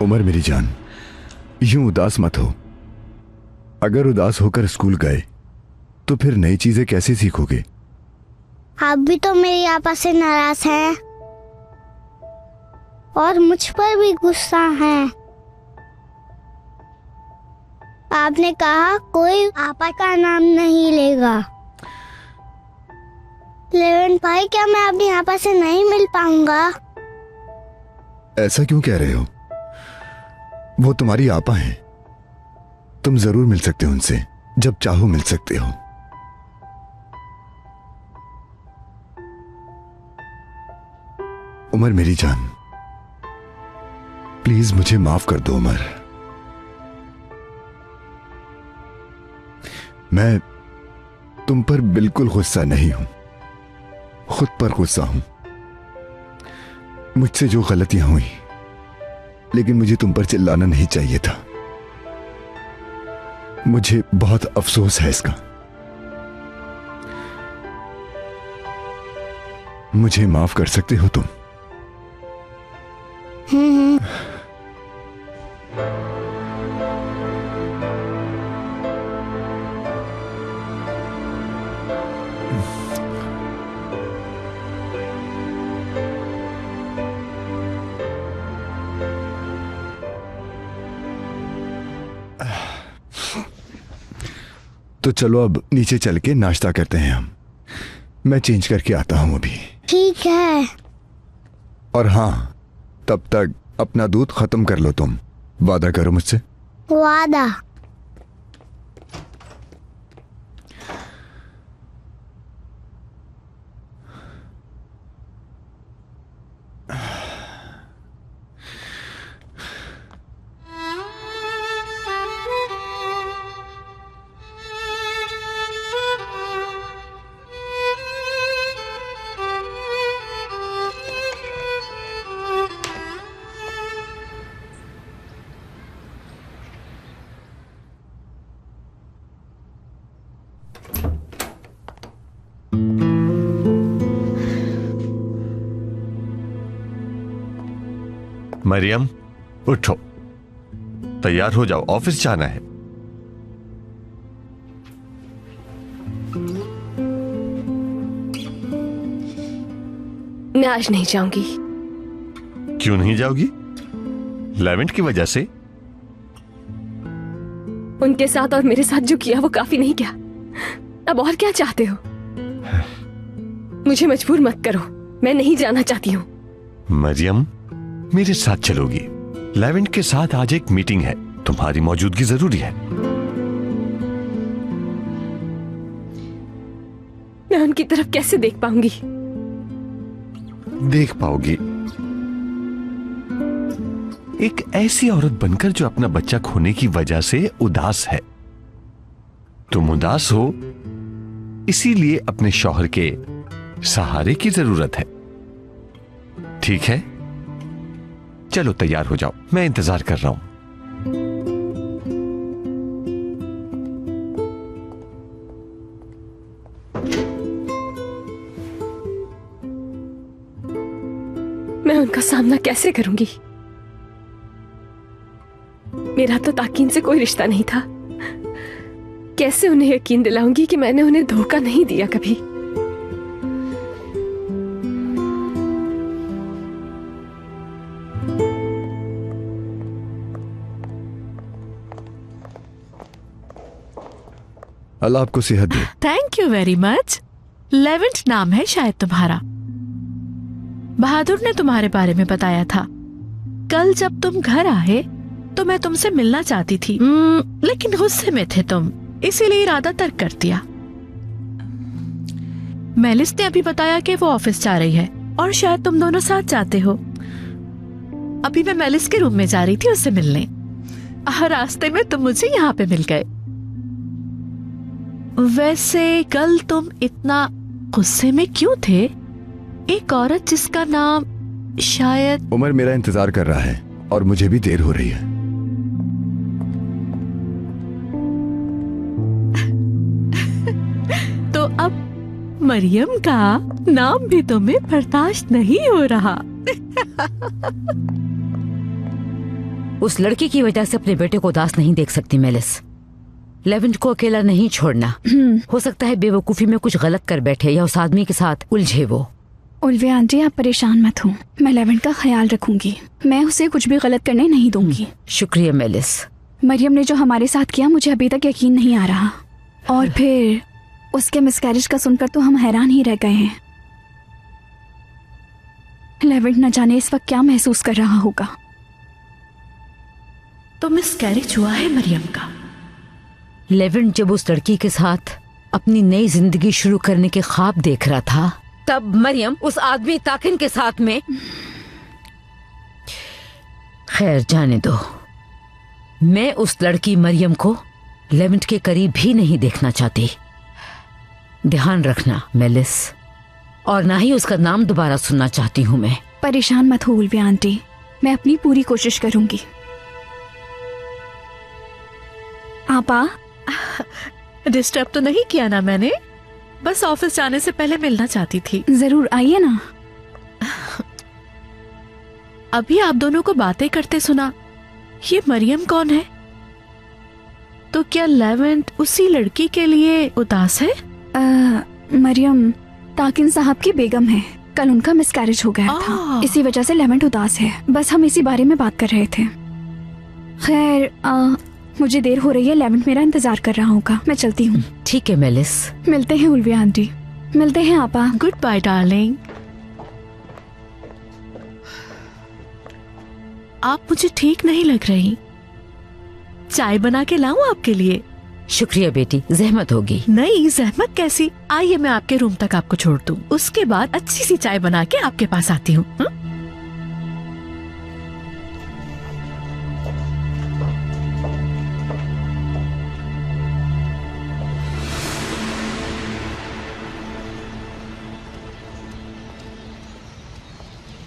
उमर मेरी जान, यूं उदास मत हो। अगर उदास होकर स्कूल गए तो फिर नई चीजें कैसे सीखोगे? आप भी तो मेरी आपा से नाराज हैं और मुझ पर भी गुस्सा हैं। आपने कहा कोई आपा का नाम नहीं लेगा। लेकिन भाई, क्या मैं अपनी आपा से नहीं मिल पाऊंगा? ऐसा क्यों कह रहे हो? वो तुम्हारी आपा हैं, तुम जरूर मिल सकते हो उनसे, जब चाहो मिल सकते हो। उमर मेरी जान, प्लीज मुझे माफ कर दो उमर। मैं तुम पर बिल्कुल गुस्सा नहीं हूं, खुद पर गुस्सा हूं। मुझसे जो गलतियां हुई, लेकिन मुझे तुम पर चिल्लाना नहीं चाहिए था। मुझे बहुत अफसोस है इसका। मुझे माफ कर सकते हो तुम? तो चलो अब नीचे चल के नाश्ता करते हैं हम। मैं चेंज करके आता हूं अभी। ठीक है। और हाँ, तब तक अपना दूध खत्म कर लो तुम। वादा करो मुझसे। वादा। मरियम, उठो, तैयार हो जाओ, ऑफिस जाना है। मैं आज नहीं जाऊंगी। क्यों नहीं जाओगी? लेवेंट की वजह से? उनके साथ और मेरे साथ जो किया वो काफी नहीं क्या? अब और क्या चाहते हो? मुझे मजबूर मत करो, मैं नहीं जाना चाहती हूँ। मरियम, मेरे साथ चलोगी? लेवेंट के साथ आज एक मीटिंग है, तुम्हारी मौजूदगी जरूरी है। मैं उनकी तरफ कैसे देख पाऊंगी? देख पाओगी, एक ऐसी औरत बनकर जो अपना बच्चा खोने की वजह से उदास है। तुम उदास हो, इसीलिए अपने शौहर के सहारे की जरूरत है। ठीक है, चलो तैयार हो जाओ, मैं इंतजार कर रहा हूं। मैं उनका सामना कैसे करूंगी? मेरा तो ताकीन से कोई रिश्ता नहीं था। कैसे उन्हें यकीन दिलाऊंगी कि मैंने उन्हें धोखा नहीं दिया कभी? अल्लाह आपको सेहत दे। Thank you very much. Levent नाम है शायद तुम्हारा। बहादुर ने तुम्हारे बारे में बताया था। कल जब तुम घर आए तो मैं तुमसे मिलना चाहती थी, लेकिन गुस्से में थे तुम, इसीलिए इरादा तर्क कर दिया। मेलिस ने अभी बताया कि वो ऑफिस जा रही है और शायद तुम दोनों साथ जाते हो। अभी मैं मेलिस के रूम में जा रही थी उससे मिलने, रास्ते में तुम मुझे यहाँ पे मिल गए। वैसे कल तुम इतना गुस्से में क्यों थे? एक औरत जिसका नाम शायद उमर मेरा इंतजार कर रहा है और मुझे भी देर हो रही है। तो अब मरियम का नाम भी तुम्हें बर्दाश्त नहीं हो रहा। उस लड़की की वजह से अपने बेटे को उदास नहीं देख सकती मेलिस। लेवेंट को अकेला नहीं छोड़ना। हो सकता है बेवकूफी में कुछ गलत कर बैठे या उस आदमी के साथ उलझे वो। उल्वे आंटी, आप परेशान मत हो, मैं लेवेंट का ख्याल रखूंगी। मैं उसे कुछ भी गलत करने नहीं दूंगी। शुक्रिया मेलिस। मरियम ने जो हमारे साथ किया मुझे अभी तक यकीन नहीं आ रहा, और फिर उसके मिसकैरेज का सुनकर तो हम हैरान ही रह गए हैं। लेवेंट न जाने इस वक्त क्या महसूस कर रहा होगा। तो मिसकैरेज हुआ है मरियम का। लेवेंट जब उस लड़की के साथ अपनी नई जिंदगी शुरू करने के ख्वाब देख रहा था, तब मरियम उस आदमी ताकिन के साथ में। खैर जाने दो, मैं उस लड़की मरियम को लेवेंट के करीब भी नहीं देखना चाहती। ध्यान रखना मेलिस, और ना ही उसका नाम दोबारा सुनना चाहती हूँ मैं। परेशान मत हो उल्वे आंटी, मैं अपनी पूरी कोशिश करूंगी। आपा, डिस्टर्ब तो नहीं किया ना मैंने? बस ऑफिस जाने से पहले मिलना चाहती थी। जरूर आइए ना। अभी आप दोनों को बातें करते सुना। ये मरियम कौन है? तो क्या लेवेंट उसी लड़की के लिए उदास है? मरियम ताकिन साहब की बेगम है। कल उनका मिसकैरेज हो गया था, इसी वजह से लेवेंट उदास है। बस हम इसी बारे में बात कर रहे थे। खैर मुझे देर हो रही है, लेवेंट मेरा इंतजार कर रहा होगा, मैं चलती हूँ। ठीक है मेलिस। मिलते हैं उल्वे आंटी। मिलते हैं आपा। Goodbye darling. आप मुझे ठीक नहीं लग रही। चाय बना के लाऊं आपके लिए? शुक्रिया बेटी, जहमत होगी। नहीं, जहमत कैसी। आइए मैं आपके रूम तक आपको छोड़ दूं, उसके बाद अच्छी सी चाय बना के आपके पास आती हूँ।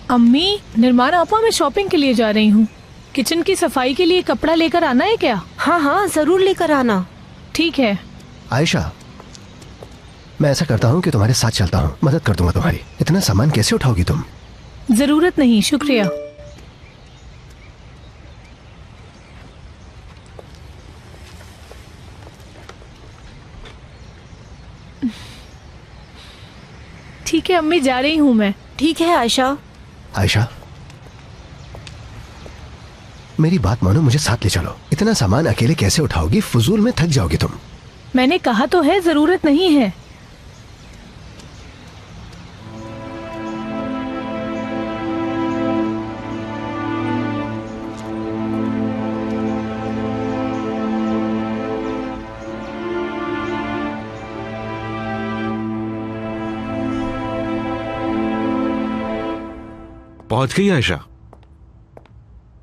अम्मी, निर्माण आपा, मैं शॉपिंग के लिए जा रही हूँ। किचन की सफाई के लिए कपड़ा लेकर आना है क्या? हाँ हाँ, जरूर लेकर आना। ठीक है। आयशा, मैं ऐसा करता हूँ कि तुम्हारे साथ चलता हूँ, मदद कर दूंगा तुम्हारी। इतना सामान कैसे उठाओगी तुम? जरूरत नहीं, शुक्रिया। ठीक है अम्मी, जा रही हूँ मैं। ठीक है आयशा। आयशा, मेरी बात मानो, मुझे साथ ले चलो। इतना सामान अकेले कैसे उठाओगी? फजूल में थक जाओगी तुम। मैंने कहा तो है, जरूरत नहीं है। पहुंच गई आयशा?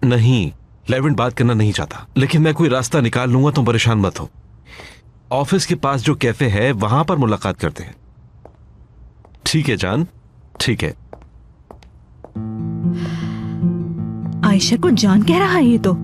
नहीं, लेवेंट बात करना नहीं चाहता, लेकिन मैं कोई रास्ता निकाल लूंगा, तुम परेशान मत हो। ऑफिस के पास जो कैफे है वहां पर मुलाकात करते हैं। ठीक है जान, ठीक है। आयशा को जान कह रहा है ये तो।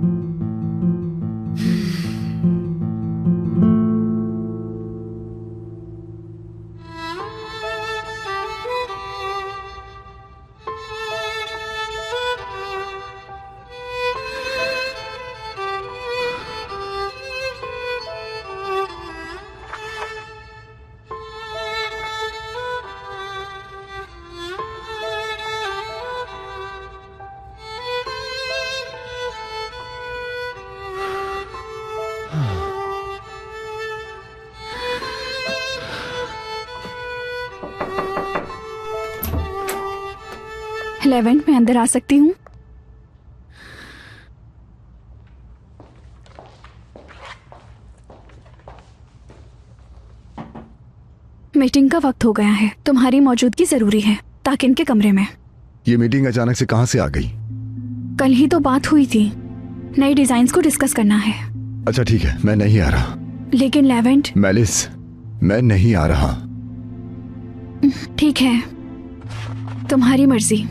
लेवेंट, मैं अंदर आ सकती हूँ? मीटिंग का वक्त हो गया है, तुम्हारी मौजूदगी जरूरी है ताकिन के कमरे में। ये मीटिंग अचानक से कहां से आ गई? कल ही तो बात हुई थी, नए डिजाइन्स को डिस्कस करना है। अच्छा ठीक है, मैं नहीं आ रहा। लेकिन लेवेंट। मेलिस, मैं नहीं आ रहा। ठीक है, तुम्हारी मर्जी।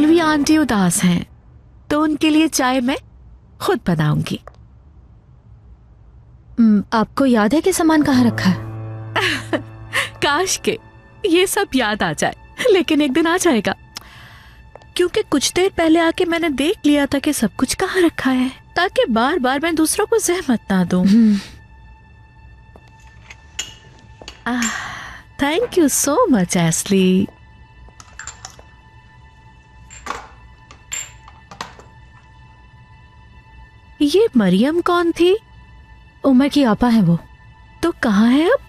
उल्वी आंटी उदास हैं, तो उनके लिए चाय मैं खुद बनाऊंगी। आपको याद है कि सामान कहाँ रखा है? काश के ये सब याद आ जाए, लेकिन एक दिन आ जाएगा, क्योंकि कुछ देर पहले आके मैंने देख लिया था कि सब कुछ कहाँ रखा है, ताकि बार बार मैं दूसरों को जहमत ना दूं। थैंक यू सो मच एस्ली। ये मरियम कौन थी? उमर की आपा है वो। तो कहाँ है अब?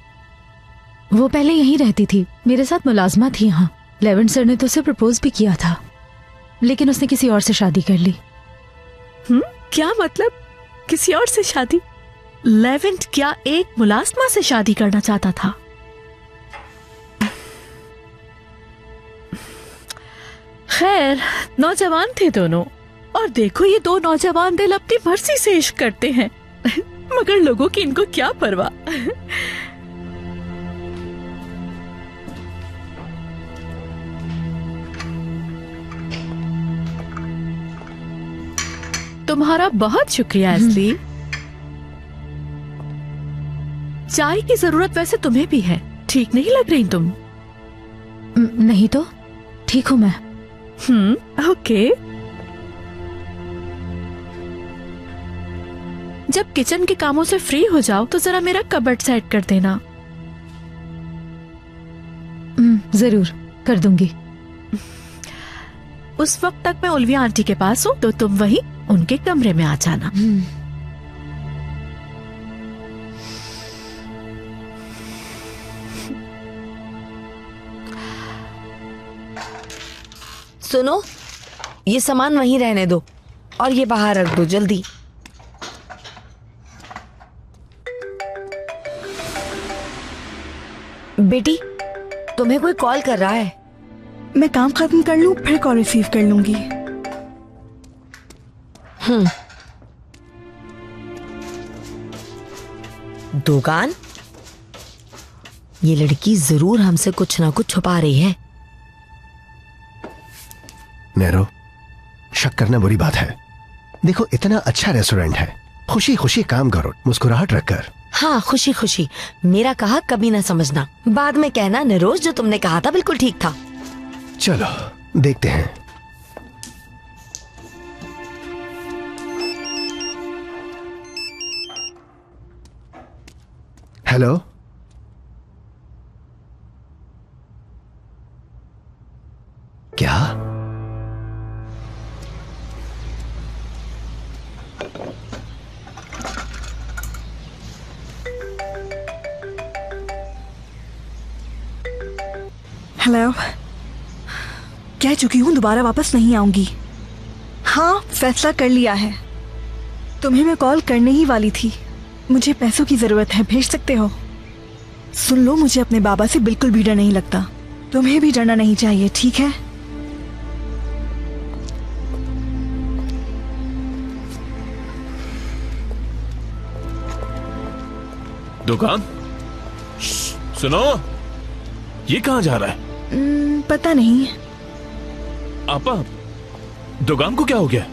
वो पहले यहीं रहती थी, मेरे साथ मुलाजमा थी यहाँ। लेवेंट सर ने तो उसे प्रपोज भी किया था, लेकिन उसने किसी और से शादी कर ली। क्या मतलब किसी और से शादी? लेवेंट क्या एक मुलाजमा से शादी करना चाहता था? खैर, नौजवान थे दोनों, और देखो ये दो नौजवान दिल अपनी मर्जी से इश्क करते हैं, मगर लोगों की इनको क्या परवाह। तुम्हारा बहुत शुक्रिया एस्ली। चाय की जरूरत वैसे तुम्हें भी है, ठीक नहीं लग रही तुम? नहीं तो ठीक हूं मैं। ओके। जब किचन के कामों से फ्री हो जाओ तो जरा मेरा कबर्ड सेट कर देना। जरूर कर दूंगी। उस वक्त तक मैं उल्वी आंटी के पास हूँ, तो तुम वहीं उनके कमरे में आ जाना। सुनो, ये सामान वहीं रहने दो और ये बाहर रख दो जल्दी। बेटी, तुम्हें कोई कॉल कर रहा है। मैं काम खत्म कर लूं, फिर कॉल रिसीव कर लूंगी। दुकान, ये लड़की जरूर हमसे कुछ ना कुछ छुपा रही है। नेरो, शक करना बुरी बात है। देखो, इतना अच्छा रेस्टोरेंट है, खुशी खुशी काम करो, मुस्कुराहट रखकर। हाँ, खुशी खुशी। मेरा कहा कभी ना समझना, बाद में कहना निरोज जो तुमने कहा था बिल्कुल ठीक था। चलो देखते हैं। हेलो, क्या? हेलो, कह चुकी हूँ दोबारा वापस नहीं आऊंगी। हाँ, फैसला कर लिया है। तुम्हें मैं कॉल करने ही वाली थी। मुझे पैसों की जरूरत है, भेज सकते हो? सुन लो, मुझे अपने बाबा से बिल्कुल भी डर नहीं लगता। तुम्हें भी डरना नहीं चाहिए, ठीक है? दुकान, सुनो, ये कहाँ जा रहा है? पता नहीं। आपा, दुकान को क्या हो गया?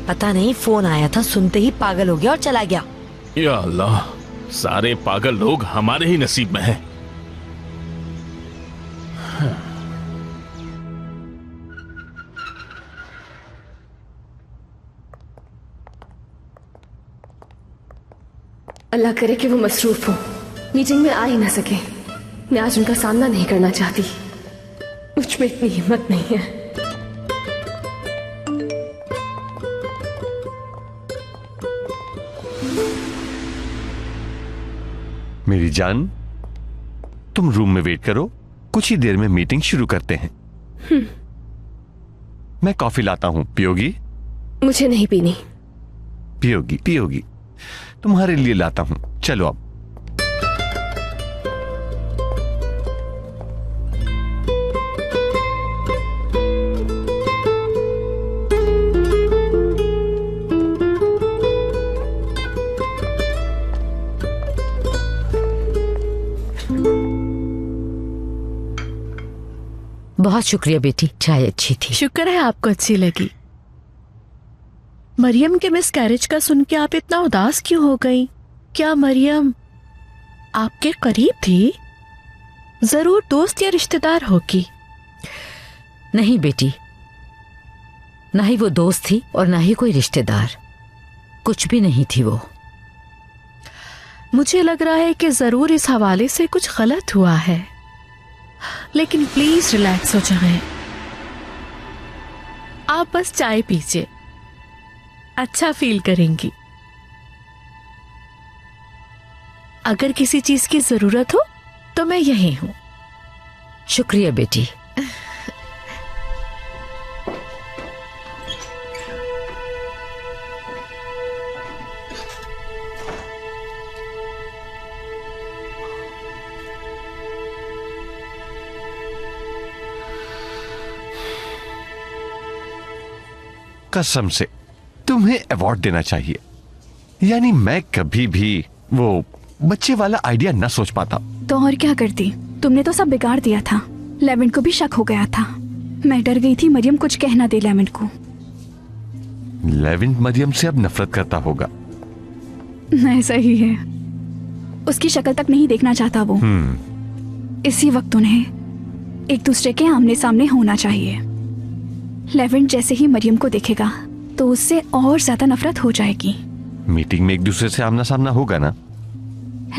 पता नहीं, फोन आया था, सुनते ही पागल हो गया और चला गया। या अल्लाह, सारे पागल लोग हमारे ही नसीब में हैं। अल्लाह करे कि वो मसरूफ हो, मीटिंग में आ ही ना सके। मैं आज उनका सामना नहीं करना चाहती, मुझ में इतनी हिम्मत नहीं है। मेरी जान, तुम रूम में वेट करो, कुछ ही देर में मीटिंग शुरू करते हैं। मैं कॉफी लाता हूं, पियोगी? मुझे नहीं पीनी। पियोगी पियोगी, तुम्हारे लिए लाता हूं, चलो अब। बहुत शुक्रिया बेटी, चाय अच्छी थी। शुक्र है आपको अच्छी लगी। मरियम के मिसकैरेज का सुन के आप इतना उदास क्यों हो गई? क्या मरियम आपके करीब थी? जरूर दोस्त या रिश्तेदार होगी। नहीं बेटी, ना ही वो दोस्त थी और ना ही कोई रिश्तेदार, कुछ भी नहीं थी वो। मुझे लग रहा है कि जरूर इस हवाले से कुछ गलत हुआ है, लेकिन प्लीज रिलैक्स हो जाएं। आप बस चाय पीजिए, अच्छा फील करेंगी। अगर किसी चीज की जरूरत हो तो मैं यहीं हूं। शुक्रिया बेटी। कसम से तुम्हें अवार्ड देना चाहिए। यानी मैं कभी भी वो बच्चे वाला आइडिया न सोच पाता। तो और क्या करती, तुमने तो सब बिगाड़ दिया था। लेवेंट को भी शक हो गया था। मैं डर गई थी मरियम कुछ कहना दे लेवेंट को। लेवेंट मरियम से अब नफरत करता होगा। ऐसा ही है, उसकी शक्ल तक नहीं देखना चाहता वो। इसी वक्त उन्हें एक दूसरे के आमने सामने होना चाहिए। लेवेंट जैसे ही मरियम को देखेगा तो उससे और ज्यादा नफरत हो जाएगी। मीटिंग में एक दूसरे से आमना सामना होगा ना?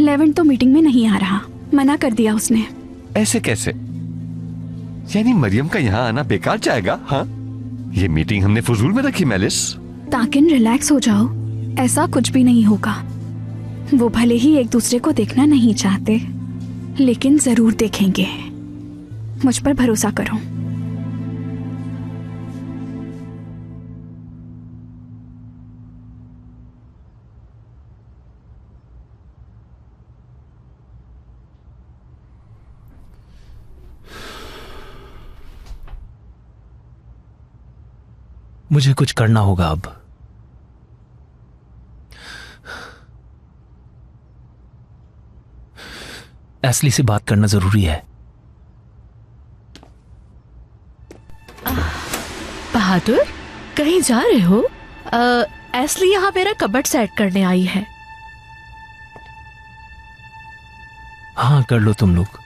लेवेंट तो मीटिंग में नहीं आ रहा, मना कर दिया उसने। ऐसे कैसे? यानी मरियम का यहाँ आना बेकार जाएगा? हाँ, ये मीटिंग हमने फजूल में रखी मेलिस। ताकिन रिलैक्स हो जाओ, ऐसा कुछ भी नहीं होगा। वो भले ही एक दूसरे को देखना नहीं चाहते, लेकिन जरूर देखेंगे। मुझ पर भरोसा करो। मुझे कुछ करना होगा अब। एस्ली से बात करना जरूरी है। बहादुर, कहीं जा रहे हो? एस्ली यहाँ मेरा कबर्ड सेट करने आई है। हाँ, कर लो तुम लोग।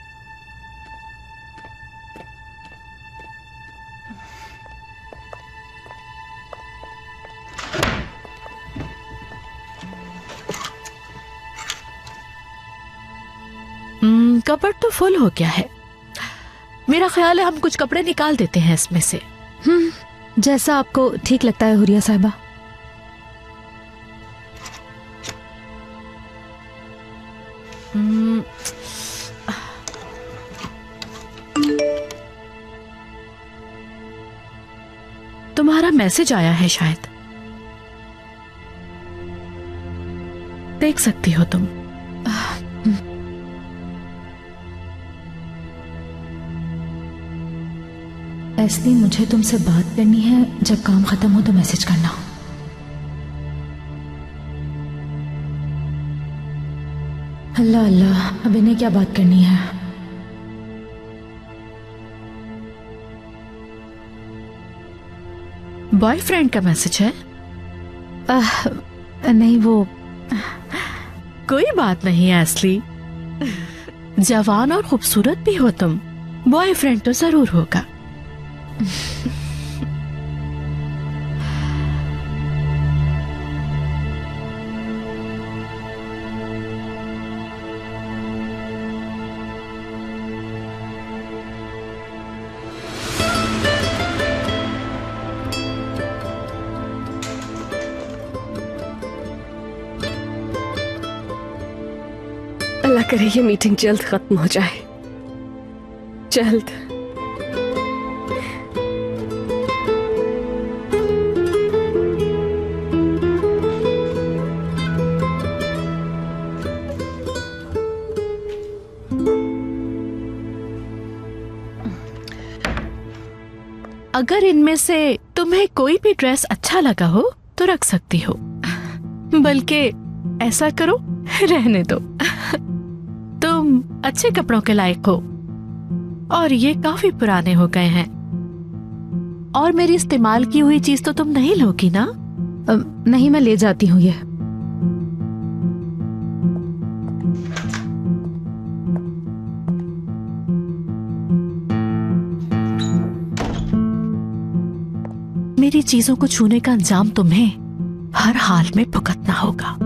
कपड़ तो फुल हो गया है। मेरा ख्याल है हम कुछ कपड़े निकाल देते हैं इसमें से। जैसा आपको ठीक लगता है हुरिया साहिबा। तुम्हारा मैसेज आया है शायद, देख सकती हो तुम। एस्ली, मुझे तुमसे बात करनी है। जब काम खत्म हो तो मैसेज करना। अल्लाह अल्लाह, अब इन्हें क्या बात करनी है? बॉयफ्रेंड का मैसेज है? नहीं, वो कोई बात नहीं एस्ली, जवान और खूबसूरत भी हो तुम, बॉयफ्रेंड तो जरूर होगा। अल्लाह करे ये मीटिंग जल्द खत्म हो जाए, जल्द। अगर इनमें से तुम्हें कोई भी ड्रेस अच्छा लगा हो तो रख सकती हो, बल्कि ऐसा करो रहने दो। तुम अच्छे कपड़ों के लायक हो। और ये काफी पुराने हो गए हैं। और मेरी इस्तेमाल की हुई चीज तो तुम नहीं लोगी ना? नहीं, मैं ले जाती हूँ ये। मेरी चीजों को छूने का अंजाम तुम्हें हर हाल में भुगतना होगा।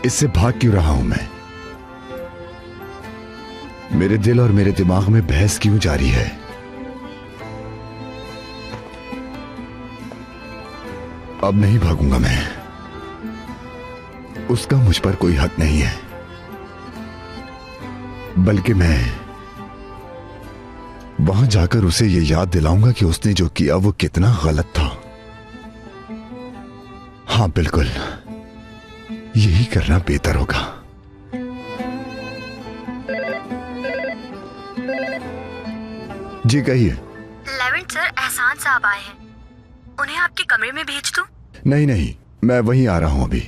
इससे भाग क्यों रहा हूं मैं? मेरे दिल और मेरे दिमाग में बहस क्यों जारी है? अब नहीं भागूंगा मैं। उसका मुझ पर कोई हक नहीं है, बल्कि मैं वहां जाकर उसे यह याद दिलाऊंगा कि उसने जो किया वो कितना गलत था। हाँ बिल्कुल, यही करना बेहतर होगा। जी कहिए। लेवेंट सर, एहसान साहब आए हैं। उन्हें आपके कमरे में भेज दूं? नहीं नहीं, मैं वहीं आ रहा हूं अभी।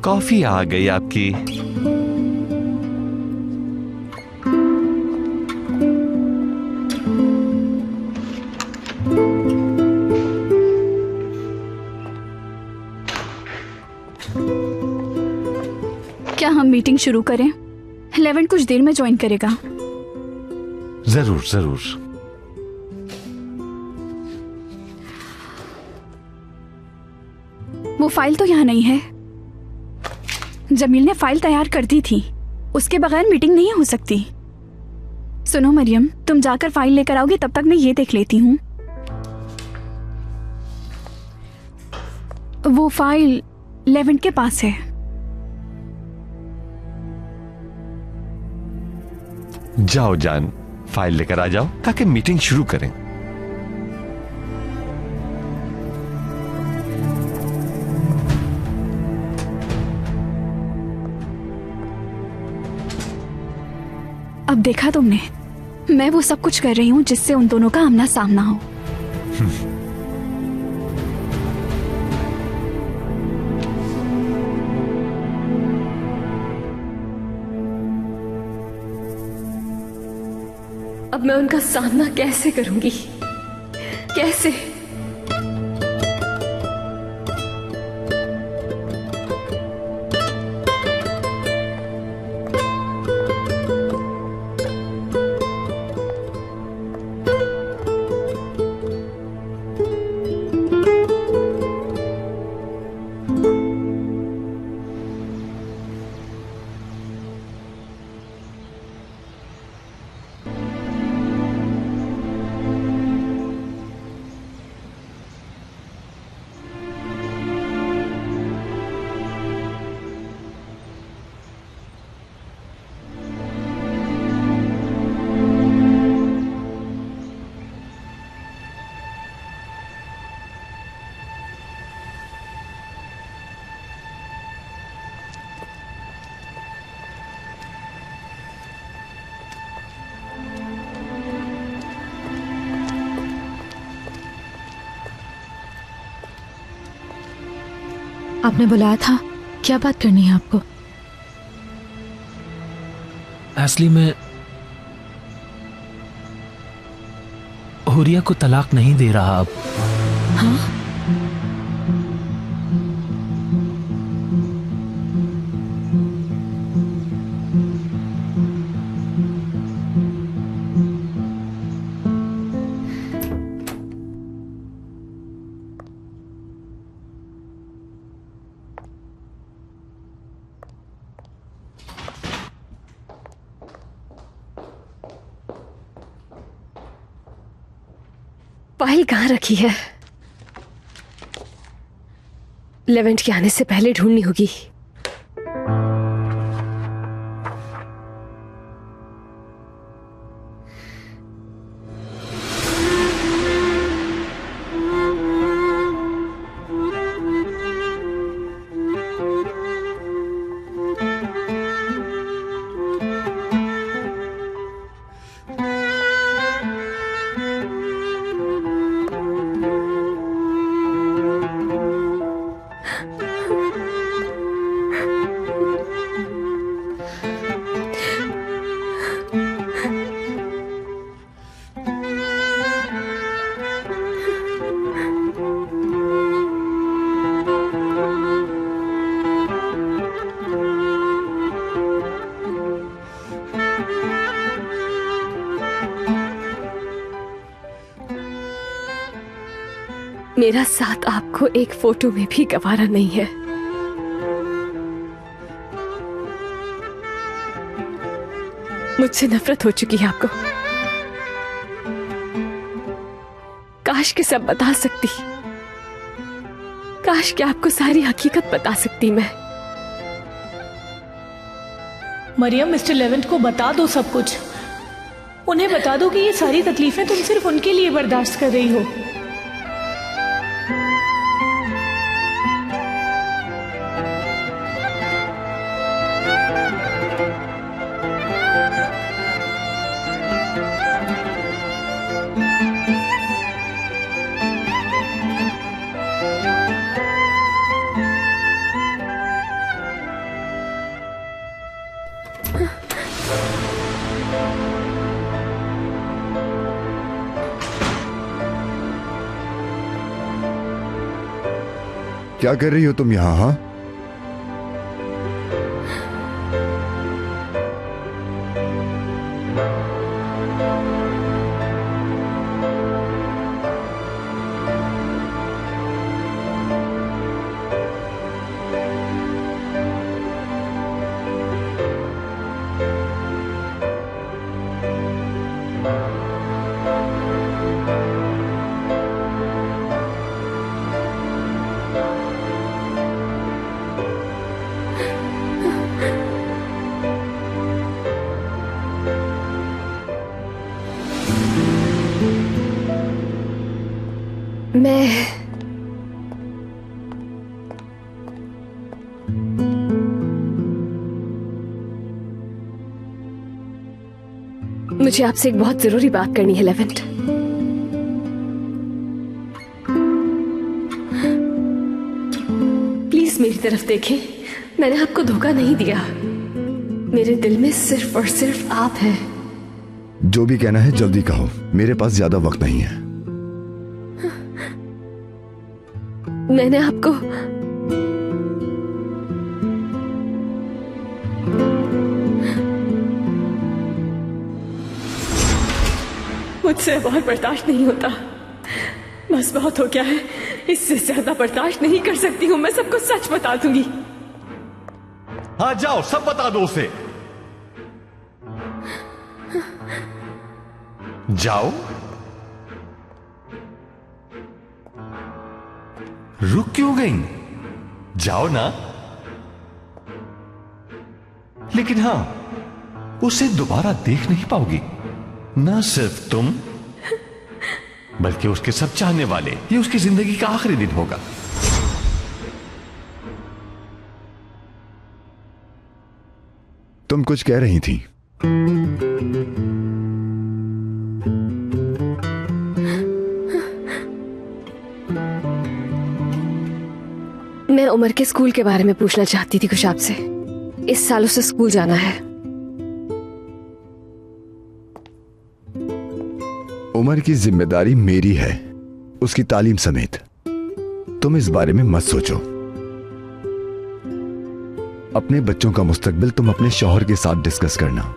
कॉफी आ गई आपकी। क्या हम मीटिंग शुरू करें? लेवेंट कुछ देर में ज्वाइन करेगा। जरूर जरूर। वो फाइल तो यहाँ नहीं है। जमील ने फाइल तैयार कर दी थी, उसके बगैर मीटिंग नहीं हो सकती। सुनो मरियम, तुम जाकर फाइल लेकर आओगी, तब तक मैं ये देख लेती हूँ। वो फाइल लेवेंट के पास है। जाओ जान, फाइल लेकर आ जाओ ताकि मीटिंग शुरू करें। अब देखा तुमने, मैं वो सब कुछ कर रही हूँ जिससे उन दोनों का आमना सामना हो। अब मैं उनका सामना कैसे करूंगी? कैसे? आपने बुलाया था, क्या बात करनी है आपको? असली में हुरिया को तलाक नहीं दे रहा अब। हाँ? फाइल कहाँ रखी है? लेवेंट के आने से पहले ढूंढनी होगी। मेरा साथ आपको एक फोटो में भी गवारा नहीं है। मुझसे नफरत हो चुकी है आपको। काश के सब बता सकती, काश के आपको सारी हकीकत बता सकती मैं। मरियम, मिस्टर लेवेंट को बता दो सब कुछ। उन्हें बता दो कि ये सारी तकलीफें तुम सिर्फ उनके लिए बर्दाश्त कर रही हो। क्या कर रही हो तुम यहां? हाँ, मुझे आपसे एक बहुत जरूरी बात करनी है लेवेंट। प्लीज मेरी तरफ देखें। मैंने आपको धोखा नहीं दिया। मेरे दिल में सिर्फ और सिर्फ आप हैं। जो भी कहना है जल्दी कहो, मेरे पास ज्यादा वक्त नहीं है। मैंने आपको मुझसे बहुत बर्दाश्त नहीं होता। बस बहुत हो गया है। इससे ज्यादा बर्दाश्त नहीं कर सकती हूँ। मैं सबको सच बता दूंगी। हाँ जाओ, सब बता दो उसे। जाओ। रुक क्यों गई? जाओ ना। लेकिन हां, उसे दोबारा देख नहीं पाओगी। ना सिर्फ तुम, बल्कि उसके सब चाहने वाले। ये उसकी जिंदगी का आखिरी दिन होगा। तुम कुछ कह रही थी। मैं उमर के स्कूल के बारे में पूछना चाहती थी कुछ आपसे। इस साल उसे स्कूल जाना है। उमर की जिम्मेदारी मेरी है, उसकी तालीम समेत। तुम इस बारे में मत सोचो। अपने बच्चों का मुस्तकबिल तुम अपने शौहर के साथ डिस्कस करना।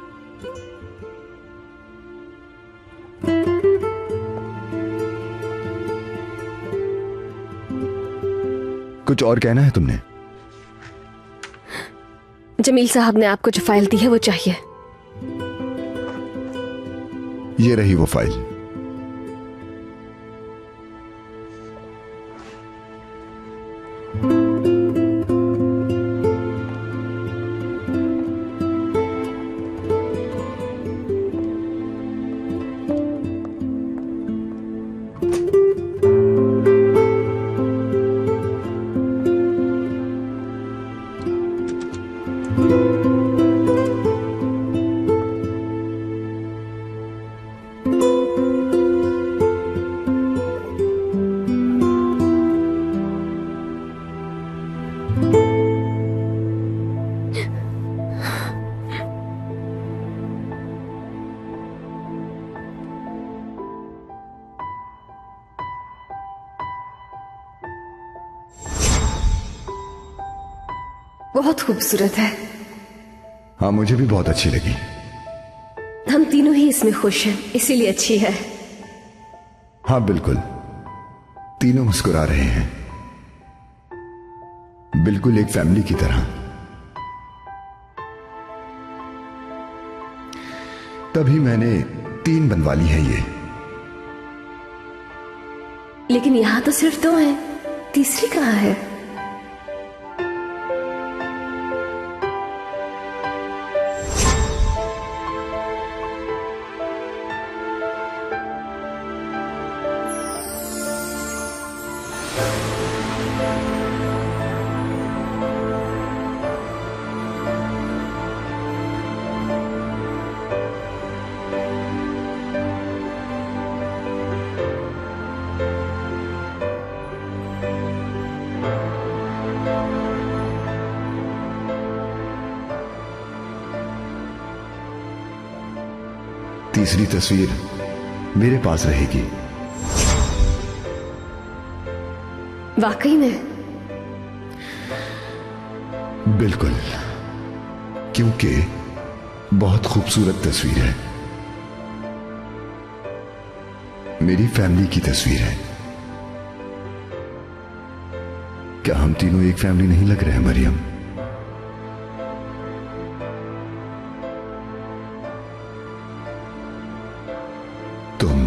कुछ और कहना है तुमने? जमील साहब ने आपको जो फाइल दी है वो चाहिए। ये रही वो फाइल। बहुत खूबसूरत है। हाँ, मुझे भी बहुत अच्छी लगी। हम तीनों ही इसमें खुश हैं, इसीलिए अच्छी है। हाँ बिल्कुल, तीनों मुस्कुरा रहे हैं, बिल्कुल एक फैमिली की तरह। तभी मैंने 3 बनवा ली है ये। लेकिन यहां तो सिर्फ 2 हैं, तीसरी कहाँ है? तीसरी तस्वीर मेरे पास रहेगी। वाकई में? बिल्कुल, क्योंकि बहुत खूबसूरत तस्वीर है, मेरी फैमिली की तस्वीर है। क्या हम तीनों एक फैमिली नहीं लग रहे हैं मरियम? तुम,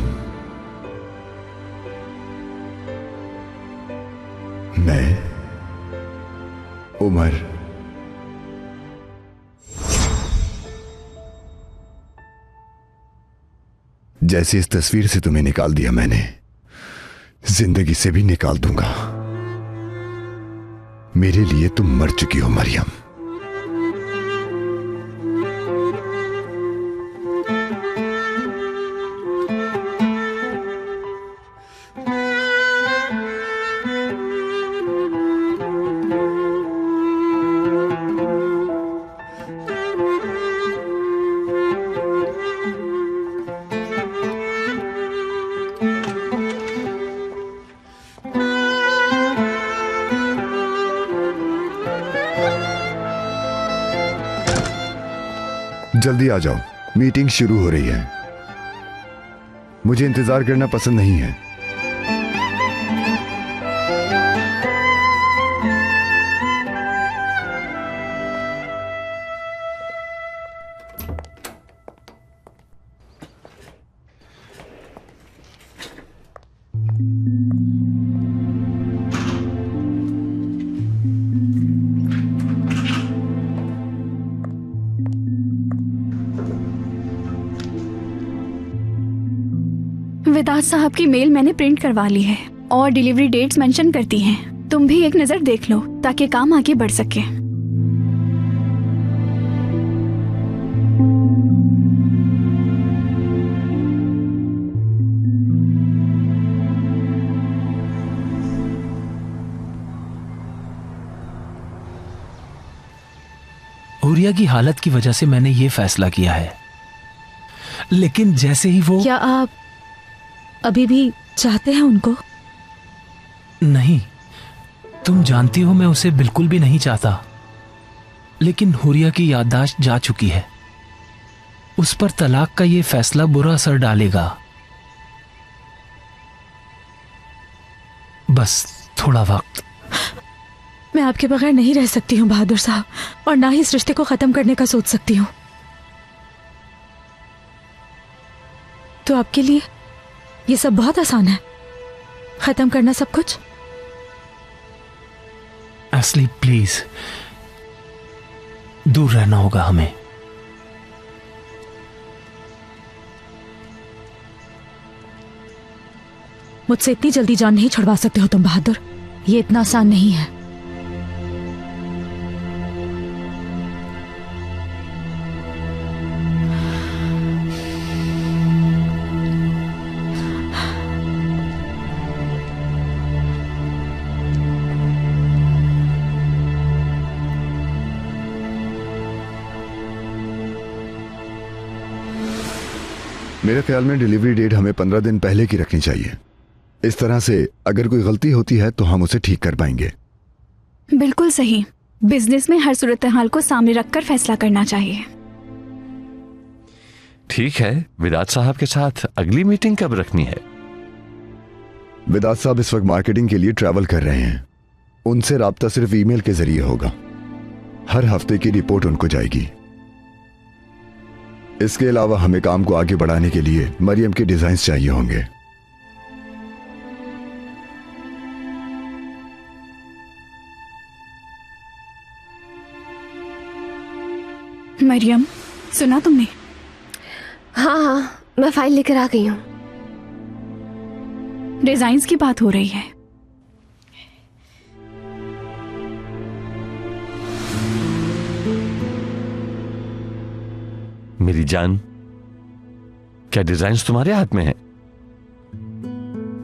मैं, उमर, जैसे इस तस्वीर से तुम्हें निकाल दिया मैंने, जिंदगी से भी निकाल दूंगा। मेरे लिए तुम मर चुकी हो मरियम। जल्दी आ जाओ, मीटिंग शुरू हो रही है। मुझे इंतजार करना पसंद नहीं है। विदात साहब की मेल मैंने प्रिंट करवा ली है और डिलीवरी डेट्स मेंशन करती हैं। तुम भी एक नजर देख लो ताकि काम आगे बढ़ सके। हुरिया की हालत की वजह से मैंने ये फैसला किया है, लेकिन जैसे ही वो... क्या आप अभी भी चाहते हैं उनको? नहीं, तुम जानती हो मैं उसे बिल्कुल भी नहीं चाहता, लेकिन हुरिया की याददाश्त जा चुकी है। उस पर तलाक का ये फैसला बुरा असर डालेगा। बस थोड़ा वक्त। मैं आपके बगैर नहीं रह सकती हूँ बहादुर साहब, और ना ही इस रिश्ते को खत्म करने का सोच सकती हूँ। तो आपके लिए ये सब बहुत आसान है, खत्म करना सब कुछ। एस्ली प्लीज, दूर रहना होगा हमें। मुझसे इतनी जल्दी जान नहीं छुड़वा सकते हो तुम बहादुर, ये इतना आसान नहीं है। मेरे ख्याल में डिलीवरी डेट हमें 15 दिन पहले की रखनी चाहिए। इस तरह से अगर कोई गलती होती है तो हम उसे ठीक कर पाएंगे। बिल्कुल सही, बिजनेस में हर सूरत हाल को सामने रखकर फैसला करना चाहिए। ठीक है, विराट साहब के साथ अगली मीटिंग कब रखनी है? विदात साहब इस वक्त मार्केटिंग के लिए ट्रैवल कर रहे हैं। उनसे राब्ता सिर्फ ईमेल के जरिए होगा। हर हफ्ते की रिपोर्ट उनको जाएगी। इसके अलावा हमें काम को आगे बढ़ाने के लिए मरियम के डिजाइन्स चाहिए होंगे। मरियम, सुना तुमने? हाँ हाँ, मैं फाइल लेकर आ गई हूँ। डिजाइन्स की बात हो रही है। मेरी जान, क्या डिजाइन्स तुम्हारे हाथ में है?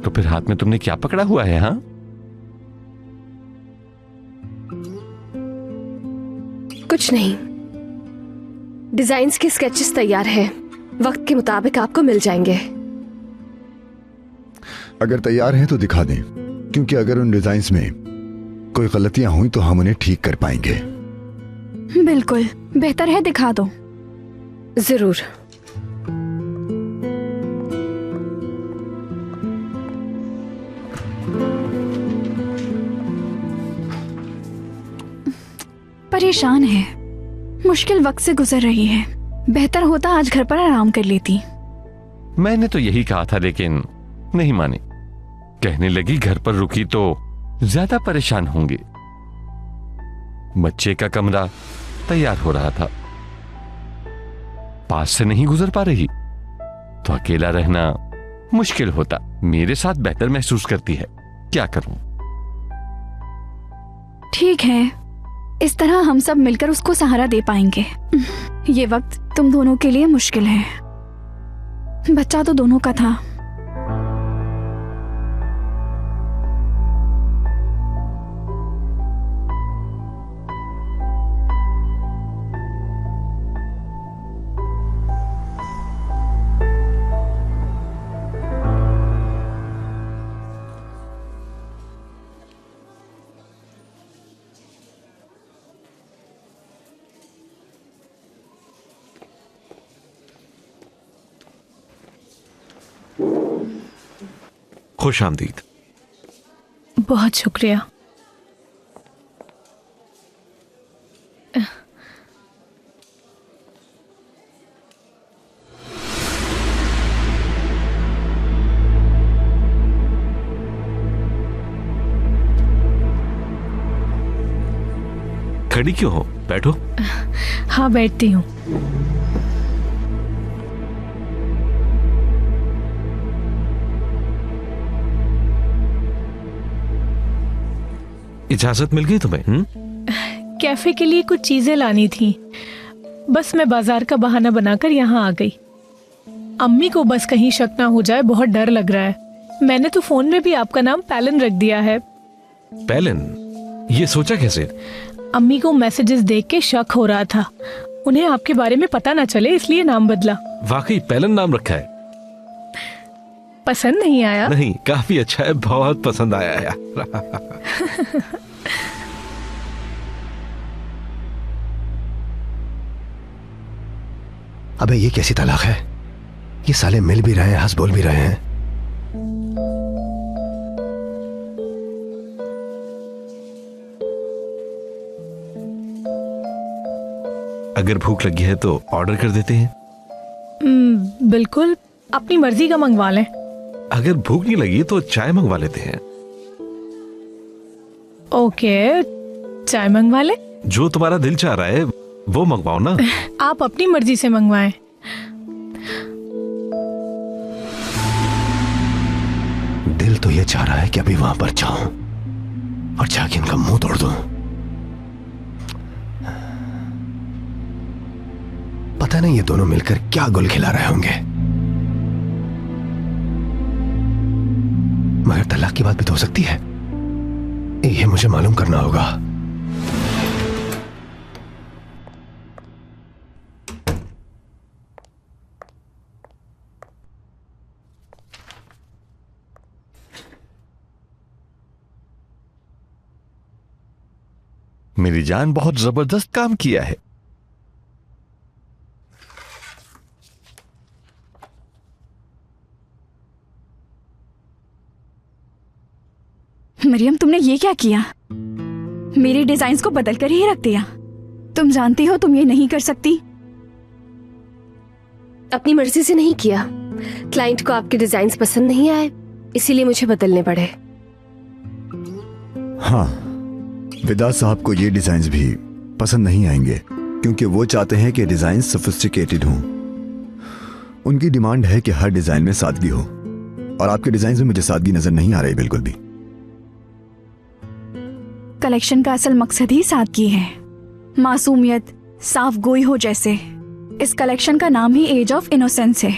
तो फिर हाथ में तुमने क्या पकड़ा हुआ है? हाँ, कुछ नहीं, डिजाइन्स के स्केचेस तैयार हैं, वक्त के मुताबिक आपको मिल जाएंगे। अगर तैयार हैं तो दिखा दें, क्योंकि अगर उन डिजाइन्स में कोई गलतियां हुई तो हम उन्हें ठीक कर पाएंगे। बिल्कुल, बेहतर है दिखा दो। जरूर। परेशान है, मुश्किल वक्त से गुजर रही है। बेहतर होता आज घर पर आराम कर लेती। मैंने तो यही कहा था, लेकिन नहीं मानी। कहने लगी घर पर रुकी तो ज्यादा परेशान होंगे। बच्चे का कमरा तैयार हो रहा था, पास से नहीं गुजर पा रही तो अकेला रहना मुश्किल होता। मेरे साथ बेहतर महसूस करती है, क्या करूं? ठीक है, इस तरह हम सब मिलकर उसको सहारा दे पाएंगे। ये वक्त तुम दोनों के लिए मुश्किल है। बच्चा तो दोनों का था। खुश आमदीद। बहुत शुक्रिया। खड़ी क्यों हो? बैठो। हाँ, बैठती हूँ। इजाजत मिल गई तुम्हें? कैफे के लिए कुछ चीजें लानी थी, बस मैं बाजार का बहाना बनाकर यहाँ आ गई। अम्मी को बस कहीं शक ना हो जाए, बहुत डर लग रहा है। मैंने तो फोन में भी आपका नाम पैलन रख दिया है। पैलन? ये सोचा कैसे? अम्मी को मैसेजेस देख के शक हो रहा था, उन्हें आपके बारे में पता ना चले, इसलिए नाम बदला। वाकई पैलन नाम रखा है? पसंद नहीं आया? नहीं, काफी अच्छा है, बहुत पसंद आया यार। अबे ये कैसी तलाक है? ये साले मिल भी रहे हैं, हंस बोल भी रहे हैं। अगर भूख लगी है तो ऑर्डर कर देते हैं। बिल्कुल, अपनी मर्जी का मंगवा लें। अगर भूख नहीं लगी तो चाय मंगवा लेते हैं। ओके, चाय मंगवा ले। जो तुम्हारा दिल चाह रहा है वो मंगवाओ ना। आप अपनी मर्जी से मंगवाएं। दिल तो ये चाह रहा है कि अभी वहां पर जाऊं और जाके इनका मुंह तोड़ दूं। पता नहीं ये दोनों मिलकर क्या गुल खिला रहे होंगे। मगर तलाक की बात भी तो हो सकती है, ये मुझे मालूम करना होगा। मेरी जान बहुत जबरदस्त काम किया है। मरियम, तुमने ये क्या किया? मेरे डिजाइन्स को बदल कर ही रख दिया। तुम जानती हो तुम ये नहीं कर सकती। अपनी मर्जी से नहीं किया। क्लाइंट को आपके डिजाइन्स पसंद नहीं आए, इसीलिए मुझे बदलने पड़े। हाँ, विदा साहब को ये डिजाइन्स भी पसंद नहीं आएंगे क्योंकि वो चाहते हैं कि डिजाइन सोफिस्टिकेटेड हों। उनकी डिमांड है कि हर डिजाइन में सादगी हो, और आपके डिजाइन में मुझे सादगी नजर नहीं आ रही बिल्कुल भी। कलेक्शन का असल मकसद ही सादगी है, मासूमियत, साफ गोई हो जैसे। इस कलेक्शन का नाम ही एज ऑफ इनोसेंस है।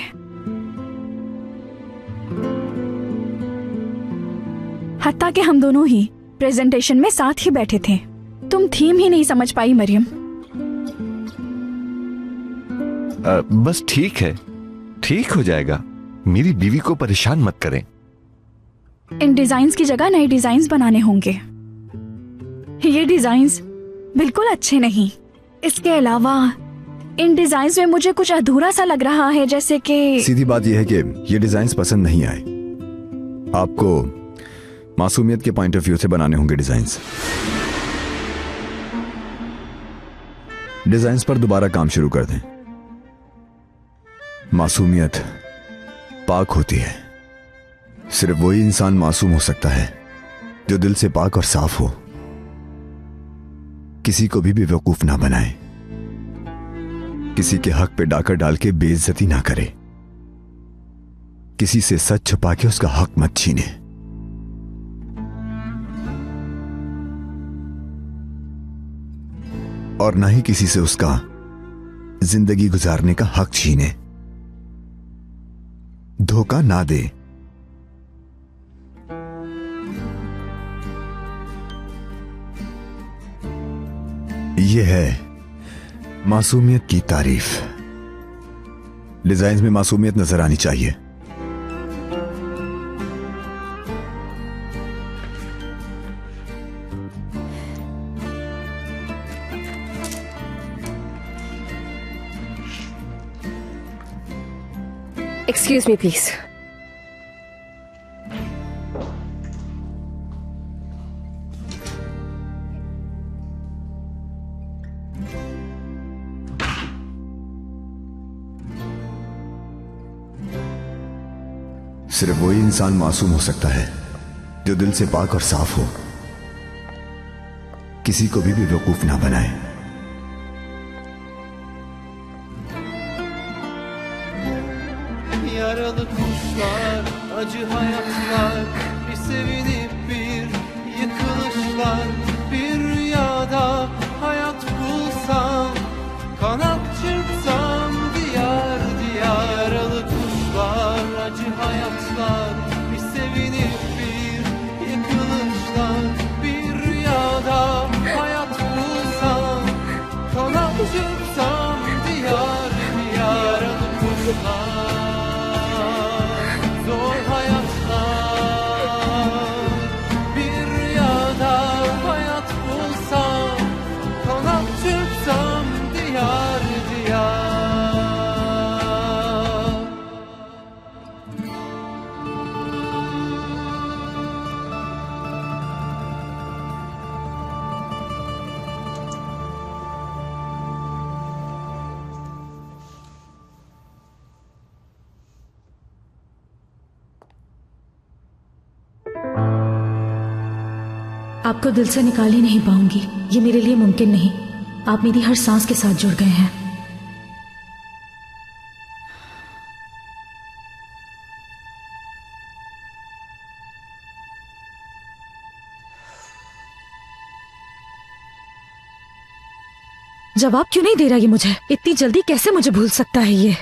हत्ता कि हम दोनों ही प्रेजेंटेशन में साथ ही बैठे थे। तुम थीम ही नहीं समझ पाई मरियम। बस ठीक है, ठीक हो जाएगा। मेरी बीवी को परेशान मत करें। इन डिजाइन्स की जगह नए डिजाइन्स बनाने होंगे। ये डिजाइन्स बिल्कुल अच्छे नहीं। इसके अलावा इन डिजाइन्स में मुझे कुछ अधूरा सा लग रहा है, जैसे कि सीधी बात यह है कि ये डिजाइन्स पसंद नहीं आए। आपको मासूमियत के पॉइंट ऑफ व्यू से बनाने होंगे डिजाइन्स। डिजाइन्स पर दोबारा काम शुरू कर दें। मासूमियत पाक होती है। सिर्फ वही इंसान मासूम हो सकता है जो दिल से पाक और साफ हो। किसी को भी बेवकूफ ना बनाए, किसी के हक पे डाका डाल के बेइज्जती ना करे, किसी से सच छुपा के उसका हक मत छीने। और ना ही किसी से उसका जिंदगी गुजारने का हक छीने। धोखा ना दे। यह है मासूमियत की तारीफ। डिजाइन में मासूमियत नजर आनी चाहिए। Excuse me please. सिर्फ वही इंसान मासूम हो सकता है जो दिल से पाक और साफ हो। किसी को भी बेवकूफ ना बनाए। Yaralı kuşlar, acı hayatlar, bir sevinip bir yıkılışlar, bir rüyada hayat bulsam, kanat çırpsam diyar diyar. Yaralı kuşlar, acı hayatlar, bir sevinip bir yıkılışlar, bir rüyada hayat bulsam, kanat çırpsam diyar diyar. Yaralı kuşlar, zor hayatlar, bir rüyada hayat bulsam, kanat çırpsam diyar diyar. आपको दिल से निकाल ही नहीं पाऊंगी, ये मेरे लिए मुमकिन नहीं। आप मेरी हर सांस के साथ जुड़ गए हैं। जवाब क्यों नहीं दे रहा ये मुझे? इतनी जल्दी कैसे मुझे भूल सकता है ये?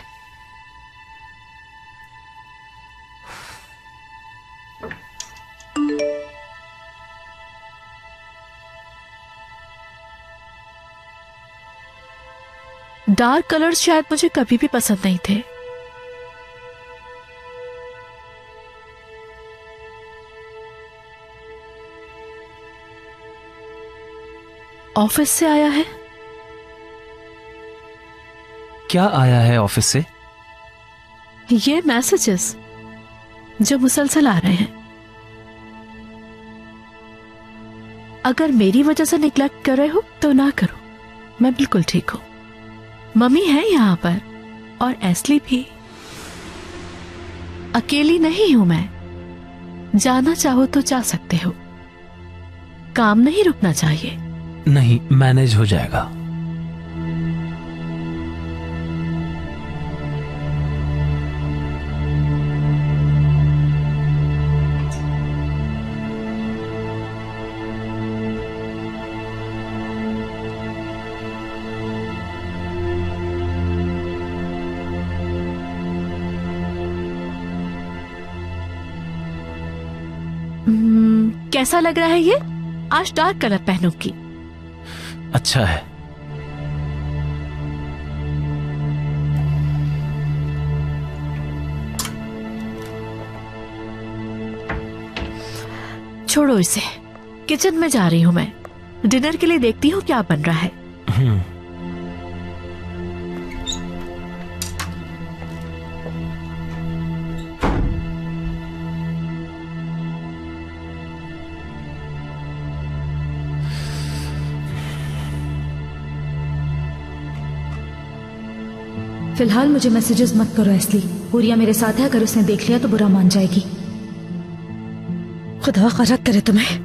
डार्क कलर्स शायद मुझे कभी भी पसंद नहीं थे। ऑफिस से आया है? क्या आया है ऑफिस से? ये मैसेजेस जो मुसलसल आ रहे हैं। अगर मेरी वजह से निग्लेक्ट कर रहे हो तो ना करो, मैं बिल्कुल ठीक हूं। मम्मी है यहाँ पर और एस्ली भी। अकेली नहीं हूं मैं, जाना चाहो तो जा सकते हो। काम नहीं रुकना चाहिए। नहीं, मैनेज हो जाएगा। कैसा लग रहा है ये? आज डार्क कलर पहनूंगी। अच्छा है। छोड़ो इसे, किचन में जा रही हूं मैं। डिनर के लिए देखती हूँ क्या बन रहा है। फिलहाल मुझे मैसेजेस मत करो एस्ली। हुरिया मेरे साथ है, अगर उसने देख लिया तो बुरा मान जाएगी। खुदा खैरत करे तुम्हें।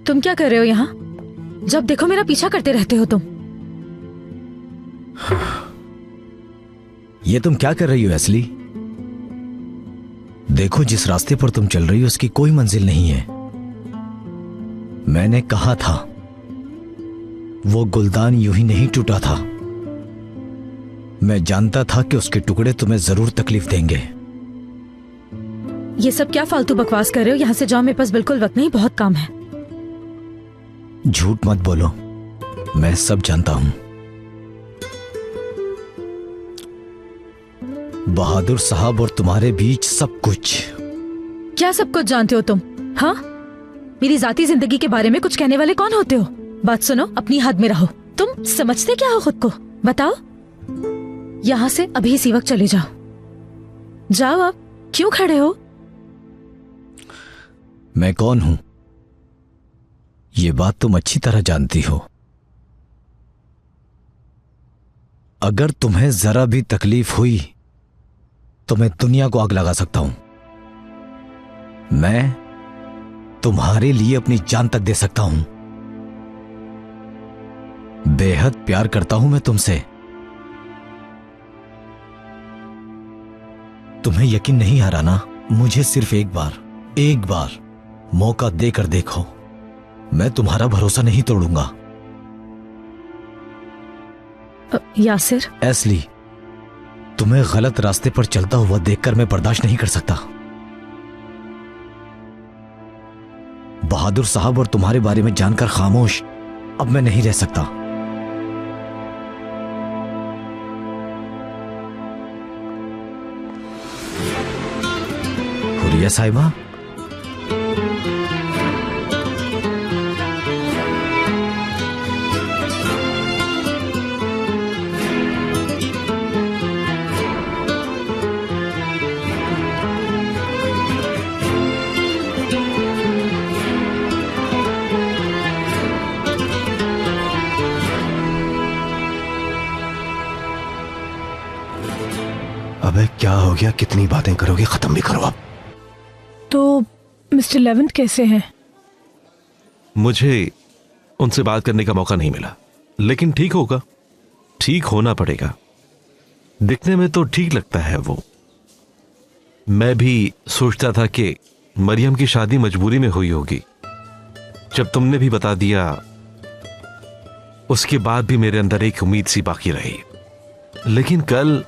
तुम क्या कर रहे हो यहाँ? जब देखो मेरा पीछा करते रहते हो तुम। ये तुम क्या कर रही हो एस्ली? देखो, जिस रास्ते पर तुम चल रही हो उसकी कोई मंजिल नहीं है। मैंने कहा था वो गुलदान यूं ही नहीं टूटा था। मैं जानता था कि उसके टुकड़े तुम्हें जरूर तकलीफ देंगे। ये सब क्या फालतू बकवास कर रहे हो? यहाँ से जाओ, मेरे पास बिल्कुल वक्त नहीं, बहुत काम है। झूठ मत बोलो, मैं सब जानता हूं। बहादुर साहब और तुम्हारे बीच सब कुछ। क्या सब कुछ जानते हो तुम? हाँ, मेरी जाती जिंदगी के बारे में कुछ कहने वाले कौन होते हो? बात सुनो, अपनी हद में रहो। तुम समझते क्या हो खुद को? बताओ। यहाँ से अभी इसी वक्त चले जाओ। जाओ, आप क्यों खड़े हो? मैं कौन हूं ये बात तुम अच्छी तरह जानती हो। अगर तुम्हें जरा भी तकलीफ हुई तो मैं दुनिया को आग लगा सकता हूं। मैं तुम्हारे लिए अपनी जान तक दे सकता हूं। बेहद प्यार करता हूं मैं तुमसे। तुम्हें यकीन नहीं आ रहा ना? मुझे सिर्फ एक बार मौका देकर देखो। मैं तुम्हारा भरोसा नहीं तोड़ूंगा। यासिर, एस्ली, तुम्हें गलत रास्ते पर चलता हुआ देखकर मैं बर्दाश्त नहीं कर सकता। बहादुर साहब और तुम्हारे बारे में जानकर खामोश अब मैं नहीं रह सकता। हुरिया साहिबा, अबे क्या हो गया? कितनी बातें करोगे? खत्म भी करो अब। तो मिस्टर लेवेंट कैसे हैं? मुझे उनसे बात करने का मौका नहीं मिला, लेकिन ठीक होगा। ठीक होना पड़ेगा। दिखने में तो ठीक लगता है वो। मैं भी सोचता था कि मरियम की शादी मजबूरी में हुई होगी। जब तुमने भी बता दिया, उसके बाद भी मेरे अंदर एक उम्मीद सी बाकी रही। लेकिन कल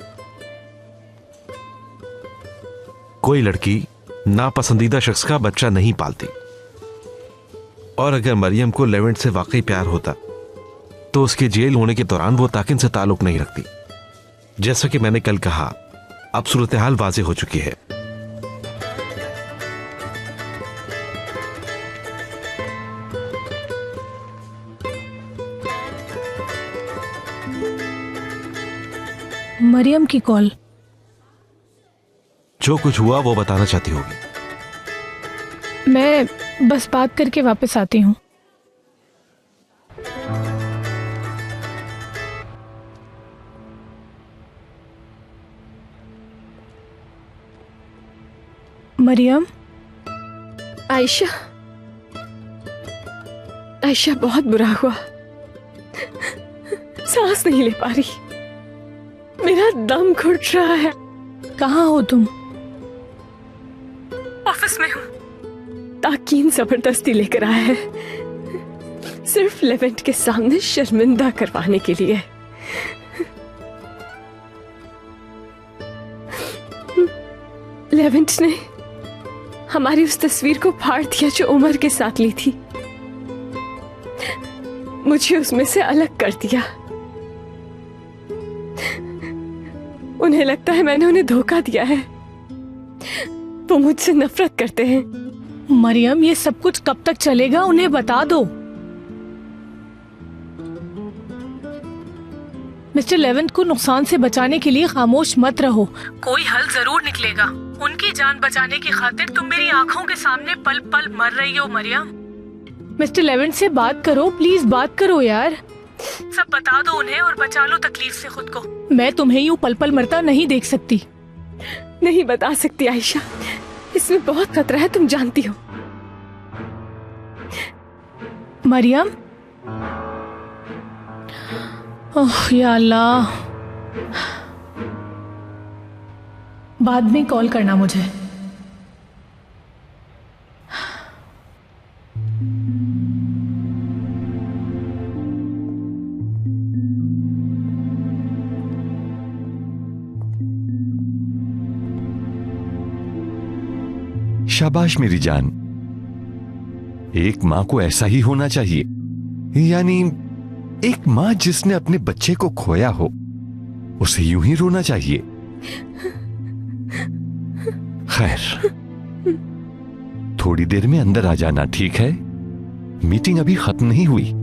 कोई लड़की नापसंदीदा शख्स का बच्चा नहीं पालती। और अगर मरियम को लेवेंट से वाकई प्यार होता तो उसके जेल होने के दौरान वो ताकिन से ताल्लुक नहीं रखती। जैसा कि मैंने कल कहा, अब सूरत हाल वाज़ेह हो चुकी है। मरियम की कॉल। जो कुछ हुआ वो बताना चाहती होगी। मैं बस बात करके वापस आती हूँ। मरियम। आयशा, आयशा बहुत बुरा हुआ। सांस नहीं ले पा रही, मेरा दम घुट रहा है। कहाँ हो तुम? ऑफिस में हूँ। ताकीन जबरदस्ती लेकर आया है, सिर्फ लेवेंट के सामने शर्मिंदा करवाने के लिए। लेवेंट ने हमारी उस तस्वीर को फाड़ दिया जो उमर के साथ ली थी। मुझे उसमें से अलग कर दिया। उन्हें लगता है मैंने उन्हें धोखा दिया है। वो मुझसे नफरत करते हैं। मरियम, ये सब कुछ कब तक चलेगा? उन्हें बता दो। मिस्टर लेवेंट को नुकसान से बचाने के लिए खामोश मत रहो। कोई हल जरूर निकलेगा। उनकी जान बचाने की खातिर तुम मेरी आंखों के सामने पल पल मर रही हो मरियम। मिस्टर लेवेंट से बात करो, प्लीज बात करो यार। सब बता दो उन्हें और बचा लो तकलीफ से खुद को। मैं तुम्हें यूं पल पल मरता नहीं देख सकती। नहीं बता सकती आयशा, इसमें बहुत खतरा है, तुम जानती हो। मरियम, ओह या अल्लाह। बाद में कॉल करना मुझे। शाबाश मेरी जान, एक मां को ऐसा ही होना चाहिए। यानी एक मां जिसने अपने बच्चे को खोया हो, उसे यूं ही रोना चाहिए। खैर, थोड़ी देर में अंदर आ जाना, ठीक है? मीटिंग अभी खत्म नहीं हुई।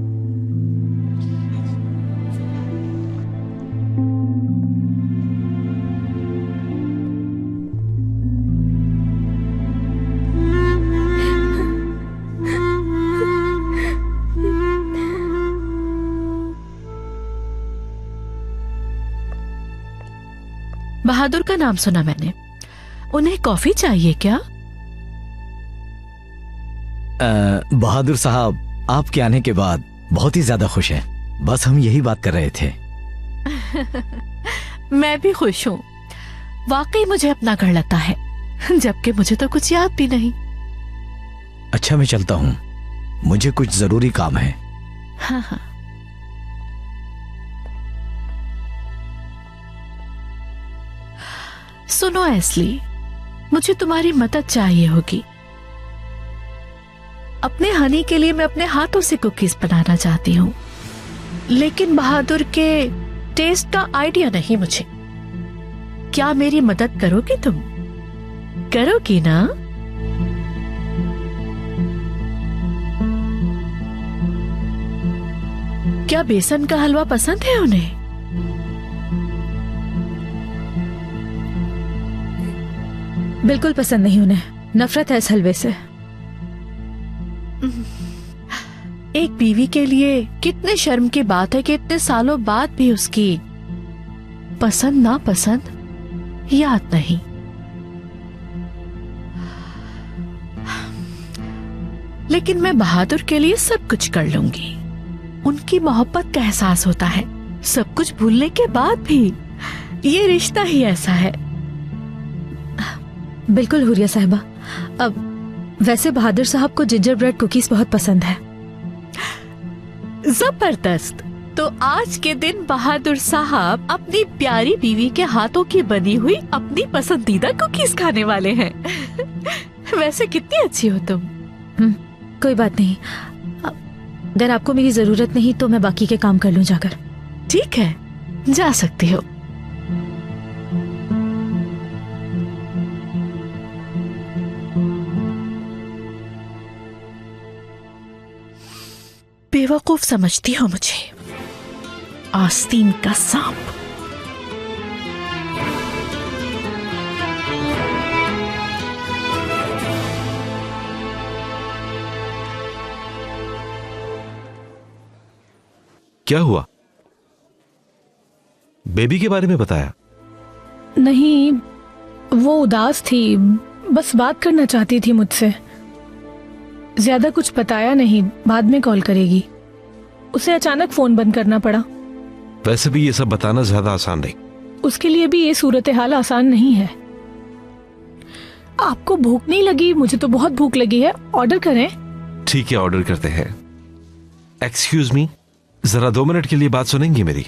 बहादुर का नाम सुना मैंने। उन्हें कॉफी चाहिए क्या? बहादुर साहब आपके आने के बाद बहुत ही ज्यादा खुश हैं। बस हम यही बात कर रहे थे। मैं भी खुश हूँ। वाकई मुझे अपना घर लगता है, जबकि मुझे तो कुछ याद भी नहीं। अच्छा, मैं चलता हूँ, मुझे कुछ जरूरी काम है। हाँ हाँ। सुनो एस्ली, मुझे तुम्हारी मदद चाहिए होगी। अपने हनी के लिए मैं अपने हाथों से कुकीज बनाना चाहती हूँ, लेकिन बहादुर के टेस्ट का आइडिया नहीं मुझे। क्या मेरी मदद करोगी तुम? करोगी ना? क्या बेसन का हलवा पसंद है उन्हें? बिल्कुल पसंद नहीं उन्हें, नफरत है इस हलवे से। एक बीवी के लिए कितने शर्म की बात है कि इतने सालों बाद भी उसकी पसंद ना पसंद याद नहीं। लेकिन मैं बहादुर के लिए सब कुछ कर लूंगी। उनकी मोहब्बत का एहसास होता है सब कुछ भूलने के बाद भी। ये रिश्ता ही ऐसा है। बिल्कुल हुरिया साहिबा। अब वैसे बहादुर साहब को जिंजर ब्रेड कुकीज बहुत पसंद है। जबरदस्त। तो आज के दिन बहादुर साहब अपनी प्यारी बीवी के हाथों की बनी हुई अपनी पसंदीदा कुकीज खाने वाले हैं। वैसे कितनी अच्छी हो तुम। कोई बात नहीं, अगर आपको मेरी जरूरत नहीं तो मैं बाकी के काम कर लूं जाकर। ठीक है, जा सकती हो। बेवकूफ समझती हो मुझे, आस्तीन का सांप। क्या हुआ? बेबी के बारे में बताया? नहीं, वो उदास थी, बस बात करना चाहती थी मुझसे। ज्यादा कुछ बताया नहीं, बाद में कॉल करेगी। उसे अचानक फोन बंद करना पड़ा। वैसे भी ये सब बताना ज्यादा आसान नहीं। उसके लिए भी ये सूरत हाल आसान नहीं है। आपको भूख नहीं लगी? मुझे तो बहुत भूख लगी है, ऑर्डर करें? ठीक है, ऑर्डर करते हैं। एक्सक्यूज मी, जरा 2 मिनट के लिए बात सुनेंगी मेरी?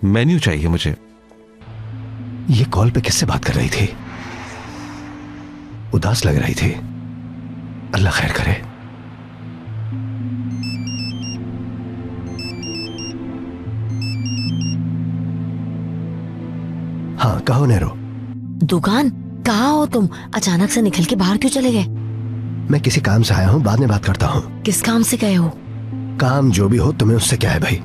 मेन्यू चाहिए मुझे। ये कॉल पे किससे बात कर रही थी? उदास लग रही थी। अल्लाह खैर करे। हाँ, कहो नेरो। दुकान, कहाँ हो तुम? अचानक से निकल के बाहर क्यों चले गए? मैं किसी काम से आया हूँ, बाद में बात करता हूँ। किस काम से गए हो? काम जो भी हो, तुम्हें उससे क्या है भाई?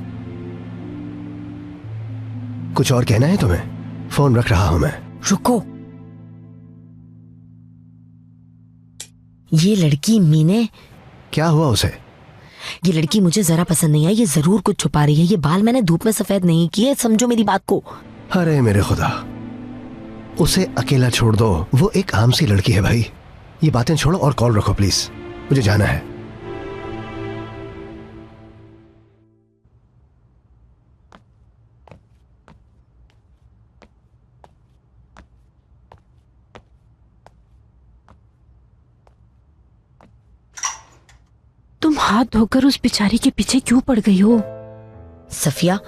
कुछ और कहना है तुम्हें? फोन रख रहा हूं मैं। रुको, ये लड़की मीने। क्या हुआ उसे? ये लड़की मुझे जरा पसंद नहीं आई। ये जरूर कुछ छुपा रही है। ये बाल मैंने धूप में सफेद नहीं किए, समझो मेरी बात को। अरे मेरे खुदा, उसे अकेला छोड़ दो। वो एक आम सी लड़की है भाई। ये बातें छोड़ो और कॉल रखो प्लीज, मुझे जाना है। तुम हाथ धोकर उस बेचारी के पीछे क्यों पड़ गई हो? सफिया,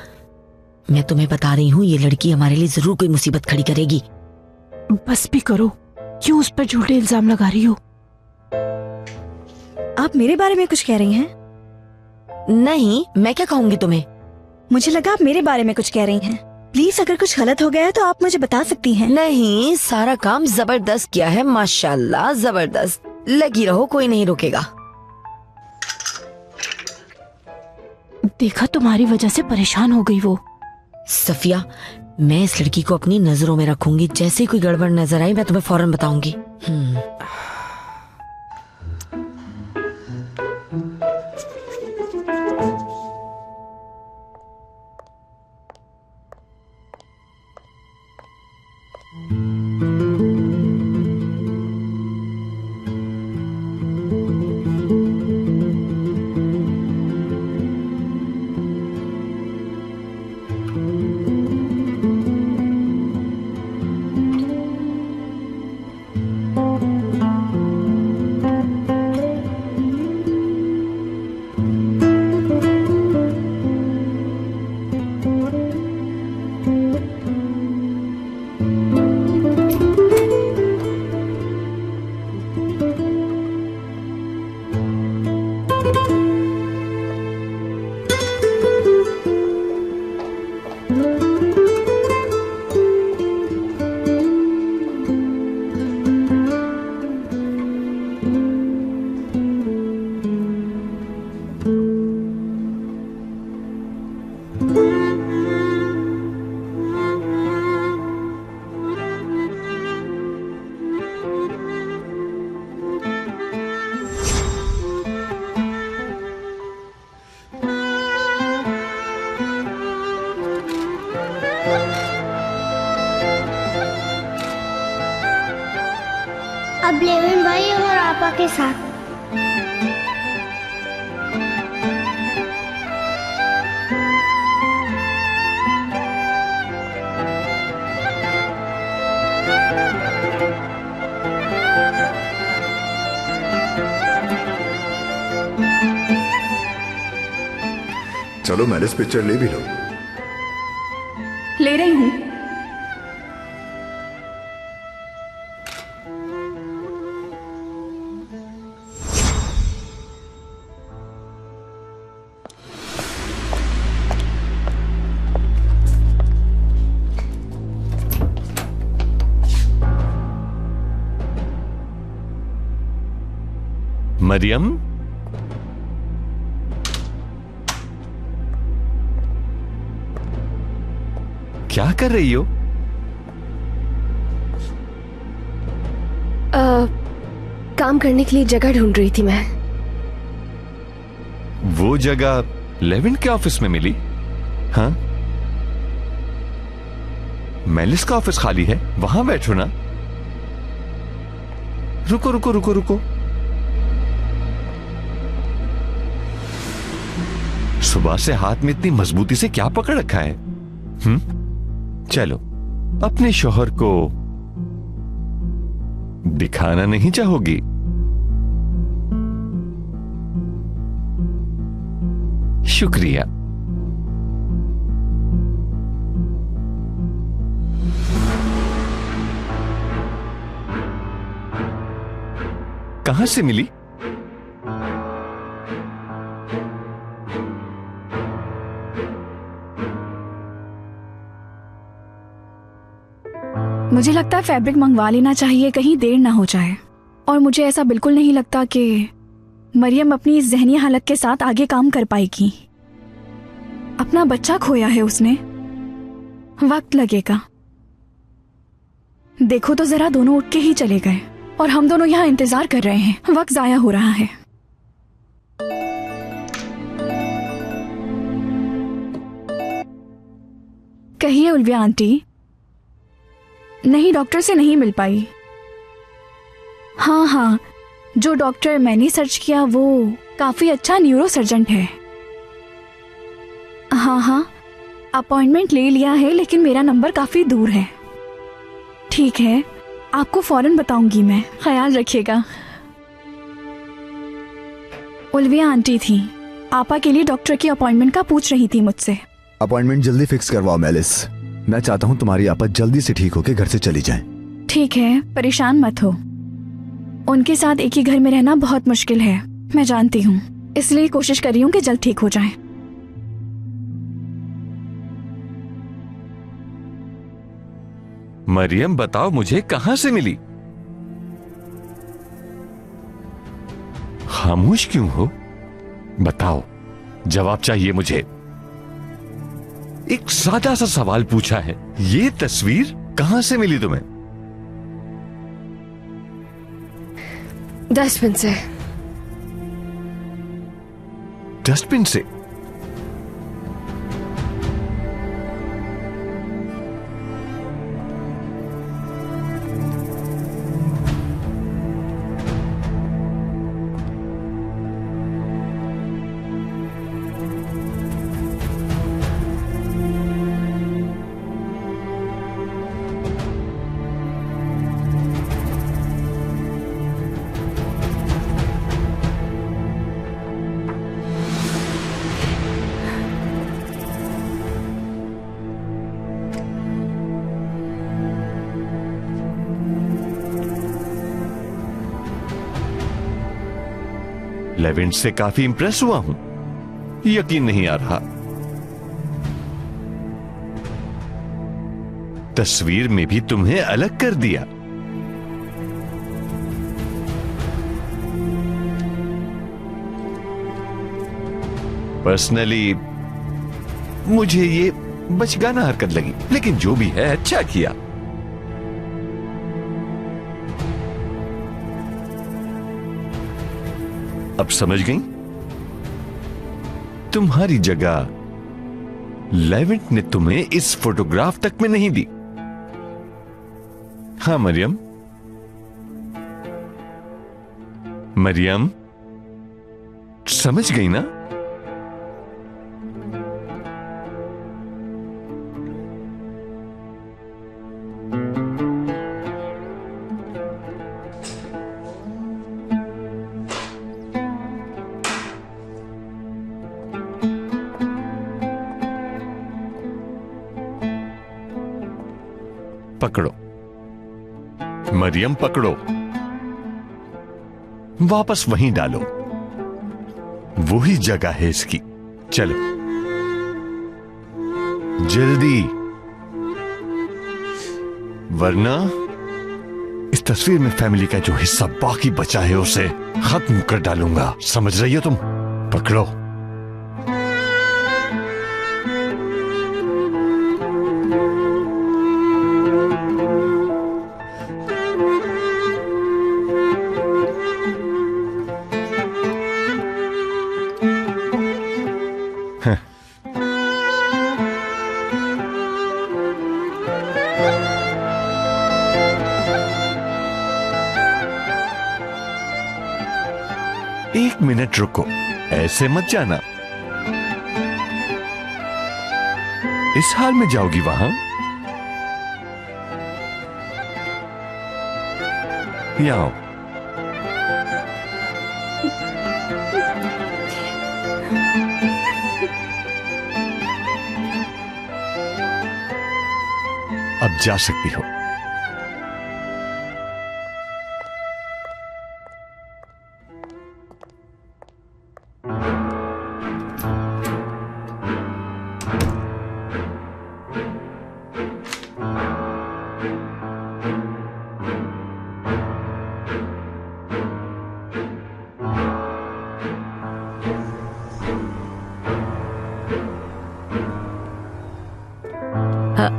मैं तुम्हें बता रही हूँ, ये लड़की हमारे लिए जरूर कोई मुसीबत खड़ी करेगी। बस भी करो, क्यों उस पर झूठे इल्जाम लगा रही हो? आप मेरे बारे में कुछ कह रही हैं? नहीं, मैं क्या कहूंगी तुम्हें? मुझे लगा आप मेरे बारे में कुछ कह रही हैं। प्लीज, अगर कुछ गलत हो गया है तो आप मुझे बता सकती हैं। नहीं, सारा काम जबरदस्त किया है, माशाल्लाह, जबरदस्त। लगी रहो, कोई नहीं रोकेगा। देखा, तुम्हारी वजह से परेशान हो गई वो। सफिया, मैं इस लड़की को अपनी नजरों में रखूंगी। जैसे कोई गड़बड़ नजर आई मैं तुम्हें फौरन बताऊंगी। अब लेविन भाई और आपा के साथ। चलो मैरिज पिक्चर ले भी लो। ले रही हूँ। मरियम, क्या कर रही हो? काम करने के लिए जगह ढूंढ रही थी मैं। वो जगह लेविन के ऑफिस में मिली? हाँ, मेलिस का ऑफिस खाली है, वहां बैठो ना। रुको रुको रुको रुको, सुबह से हाथ में इतनी मजबूती से क्या पकड़ रखा है? चलो, अपने शौहर को दिखाना नहीं चाहोगी? शुक्रिया। कहां से मिली? मुझे लगता है फैब्रिक मंगवा लेना चाहिए, कहीं देर ना हो जाए। और मुझे ऐसा बिल्कुल नहीं लगता कि मरियम अपनी इस जहनी हालत के साथ आगे काम कर पाएगी। अपना बच्चा खोया है उसने, वक्त लगेगा। देखो तो जरा, दोनों उठ के ही चले गए और हम दोनों यहाँ इंतजार कर रहे हैं। वक्त जाया हो रहा है। कहिए उल्विया आंटी। नहीं, डॉक्टर से नहीं मिल पाई। हाँ, जो डॉक्टर मैंने सर्च किया वो काफी अच्छा न्यूरो सर्जन है। हाँ, अपॉइंटमेंट ले लिया है, लेकिन मेरा नंबर काफी दूर है। ठीक है, आपको फौरन बताऊंगी मैं, ख्याल रखिएगा। उल्विया आंटी थी, आपा के लिए डॉक्टर की अपॉइंटमेंट का पूछ रही थी मुझसे। अपॉइंटमेंट जल्दी फिक्स करवाओ मेलिस। मैं चाहता हूँ तुम्हारी आपा जल्दी से ठीक होकर घर से चली जाए। ठीक है, परेशान मत हो। उनके साथ एक ही घर में रहना बहुत मुश्किल है, मैं जानती हूँ। इसलिए कोशिश कर रही हूँ कि जल्द ठीक हो जाए। मरियम, बताओ मुझे कहां से मिली? खामोश क्यों हो? बताओ, जवाब चाहिए मुझे। एक सादा सा सवाल पूछा है। ये तस्वीर कहां से मिली तुम्हें? डस्टबिन से। डस्टबिन से? लेविन से काफी इंप्रेस हुआ हूं, यकीन नहीं आ रहा। तस्वीर में भी तुम्हें अलग कर दिया। पर्सनली मुझे ये बचगाना हरकत लगी, लेकिन जो भी है अच्छा किया। अब समझ गई? तुम्हारी जगह लेविंट ने तुम्हें इस फोटोग्राफ तक में नहीं दी। हाँ मरियम, मरियम समझ गई ना? पकड़ो मरियम, पकड़ो, वापस वहीं डालो। वही जगह है इसकी। चलो जल्दी, वरना इस इस तस्वीर में फैमिली का जो हिस्सा बाकी बचा है उसे खत्म कर डालूंगा, समझ रही हो तुम? पकड़ो। एक मिनट रुको, ऐसे मत जाना। इस हाल में जाओगी वहां? यहाँ आओ। अब जा सकती हो।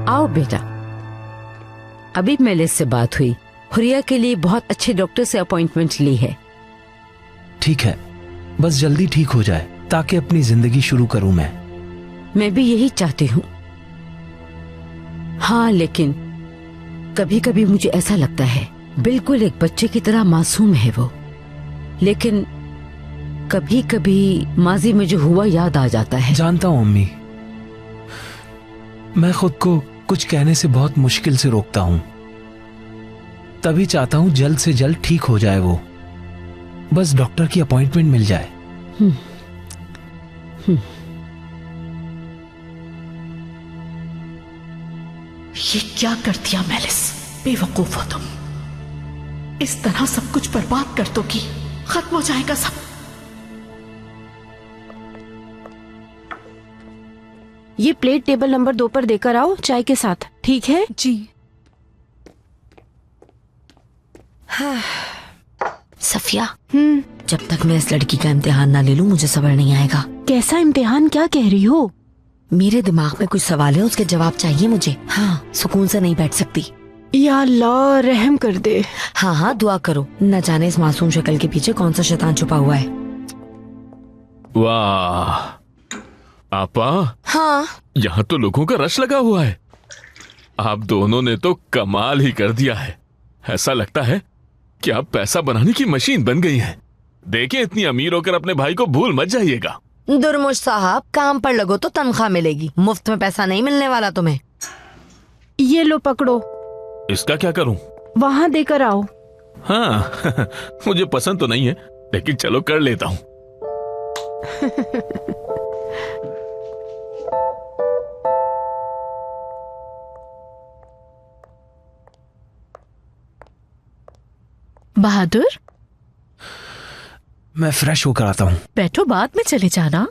आओ बेटा। अभी मेलिस से बात हुई, हुरिया के लिए बहुत अच्छे डॉक्टर से अपॉइंटमेंट ली है। ठीक है, बस जल्दी ठीक हो जाए ताकि अपनी जिंदगी शुरू करूं मैं। मैं भी यही चाहती हूँ। हाँ, लेकिन कभी कभी मुझे ऐसा लगता है बिल्कुल एक बच्चे की तरह मासूम है वो, लेकिन कभी कभी माजी में जो हुआ याद आ जाता है। जानता हूँ अम्मी, मैं खुद को कुछ कहने से बहुत मुश्किल से रोकता हूं, तभी चाहता हूं जल्द से जल्द ठीक हो जाए वो, बस डॉक्टर की अपॉइंटमेंट मिल जाए। ये क्या कर दिया मेलिस, बेवकूफ हो तुम। इस तरह सब कुछ बर्बाद कर दोगी, खत्म हो जाएगा सब। ये प्लेट टेबल नंबर 2 पर देकर आओ चाय के साथ, ठीक है? जी। सफिया, जब तक मैं इस लड़की का इम्तिहान ना ले लूं मुझे सब्र नहीं आएगा। कैसा इम्तिहान, क्या कह रही हो? मेरे दिमाग में कुछ सवाल है, उसके जवाब चाहिए मुझे। हाँ, सुकून से नहीं बैठ सकती। या अल्लाह रहम कर दे। हाँ हाँ दुआ करो, न जाने इस मासूम शक्ल के पीछे कौन सा शैतान छुपा हुआ है। वाह आपा। हाँ, यहाँ तो लोगों का रश लगा हुआ है। आप दोनों ने तो कमाल ही कर दिया है। ऐसा लगता है कि आप पैसा बनाने की मशीन बन गई हैं। देखिए, इतनी अमीर होकर अपने भाई को भूल मत जाइएगा। दुर्मुश साहब, काम पर लगो तो तनख्वाह मिलेगी, मुफ्त में पैसा नहीं मिलने वाला तुम्हें। ये लो पकड़ो। इसका क्या करूं? वहाँ देकर आओ। हाँ मुझे पसंद तो नहीं है, लेकिन चलो कर लेता हूँ। बहादुर, मैं फ्रेश होकर आता हूँ। बैठो, बाद में चले जाना।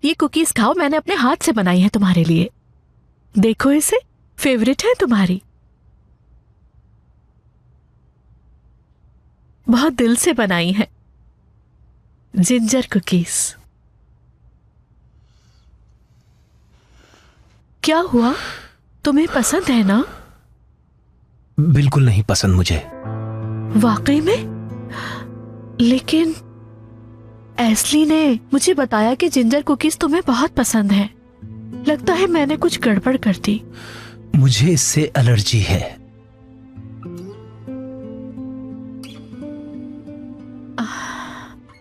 ये कुकीज खाओ, मैंने अपने हाथ से बनाई है तुम्हारे लिए। देखो इसे, फेवरेट है तुम्हारी। बहुत दिल से बनाई है, जिंजर कुकीज। क्या हुआ, तुम्हें पसंद है ना? बिल्कुल नहीं पसंद मुझे। वाकई में? लेकिन एस्ली ने मुझे बताया कि जिंजर कुकीज तुम्हें बहुत पसंद है। लगता है मैंने कुछ गड़बड़ कर दी। मुझे इससे एलर्जी है।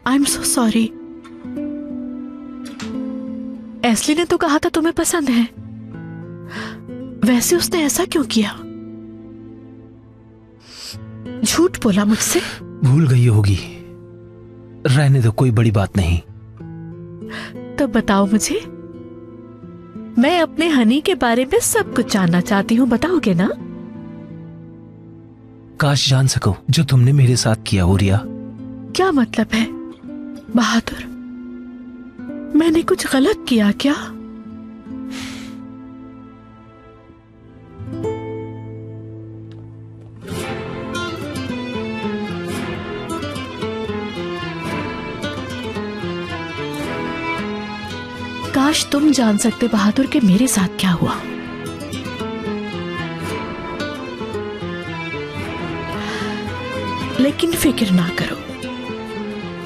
I am so sorry. एस्ली ने तो कहा था तुम्हें पसंद है, वैसे उसने ऐसा क्यों किया? झूठ बोला मुझसे। भूल गई होगी, रहने दो, कोई बड़ी बात नहीं। तो बताओ मुझे, मैं अपने हनी के बारे में सब कुछ जानना चाहती हूँ, बताओगे ना? काश जान सको जो तुमने मेरे साथ किया हुरिया। क्या मतलब है बहादुर? मैंने कुछ गलत किया क्या? काश तुम जान सकते बहादुर के मेरे साथ क्या हुआ। लेकिन फिक्र ना करो,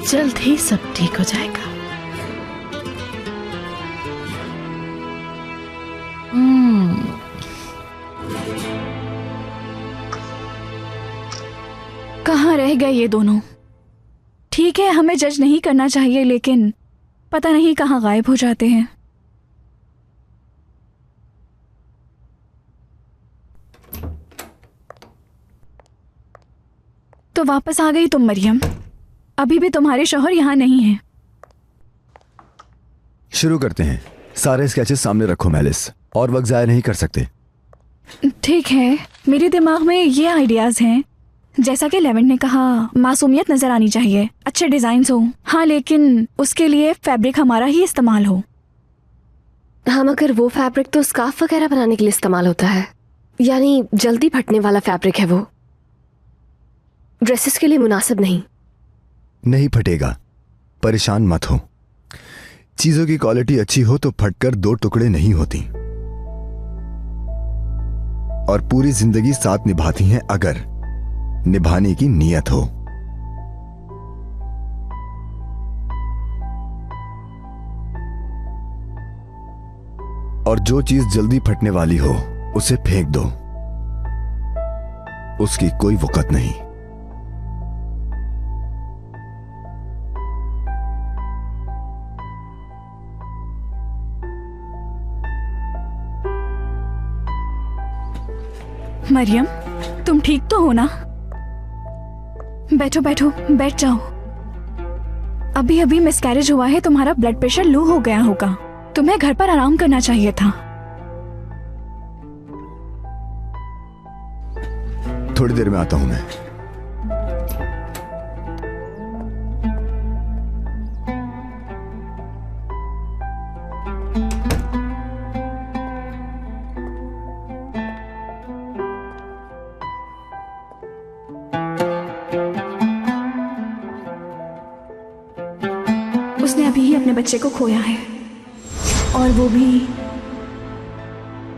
जल्द ही सब ठीक हो जाएगा। कहाँ रह गए ये दोनों? ठीक है, हमें जज नहीं करना चाहिए, लेकिन पता नहीं कहाँ गायब हो जाते हैं। तो वापस आ गई तुम मरियम। अभी भी तुम्हारे शौहर यहाँ नहीं हैं। शुरू करते हैं। सारे स्केचेस सामने रखो मेलिस, और वक्त जाया नहीं कर सकते। ठीक है, मेरे दिमाग में ये आइडियाज हैं। जैसा कि लेवेंट ने कहा, मासूमियत नजर आनी चाहिए, अच्छे डिजाइन्स हो। हाँ, लेकिन उसके लिए फैब्रिक हमारा ही इस्तेमाल हो। हाँ, मगर वो फैब्रिक तो स्कार्फ वगैरह बनाने के लिए इस्तेमाल होता है, यानी जल्दी फटने वाला फैब्रिक है वो। ड्रेसेस के लिए मुनासिब नहीं। नहीं फटेगा, परेशान मत हो। चीजों की क्वालिटी अच्छी हो तो फटकर दो टुकड़े नहीं होती, और पूरी जिंदगी साथ निभाती हैं अगर निभाने की नीयत हो। और जो चीज जल्दी फटने वाली हो उसे फेंक दो, उसकी कोई वक़्त नहीं। मरियम, तुम ठीक तो हो ना? बैठो बैठो, बैठ जाओ। अभी अभी मिसकैरेज हुआ है, तुम्हारा ब्लड प्रेशर लो हो गया होगा। तुम्हें घर पर आराम करना चाहिए था। थोड़ी देर में आता हूं मैं। उसने अभी ही अपने बच्चे को खोया है, और वो भी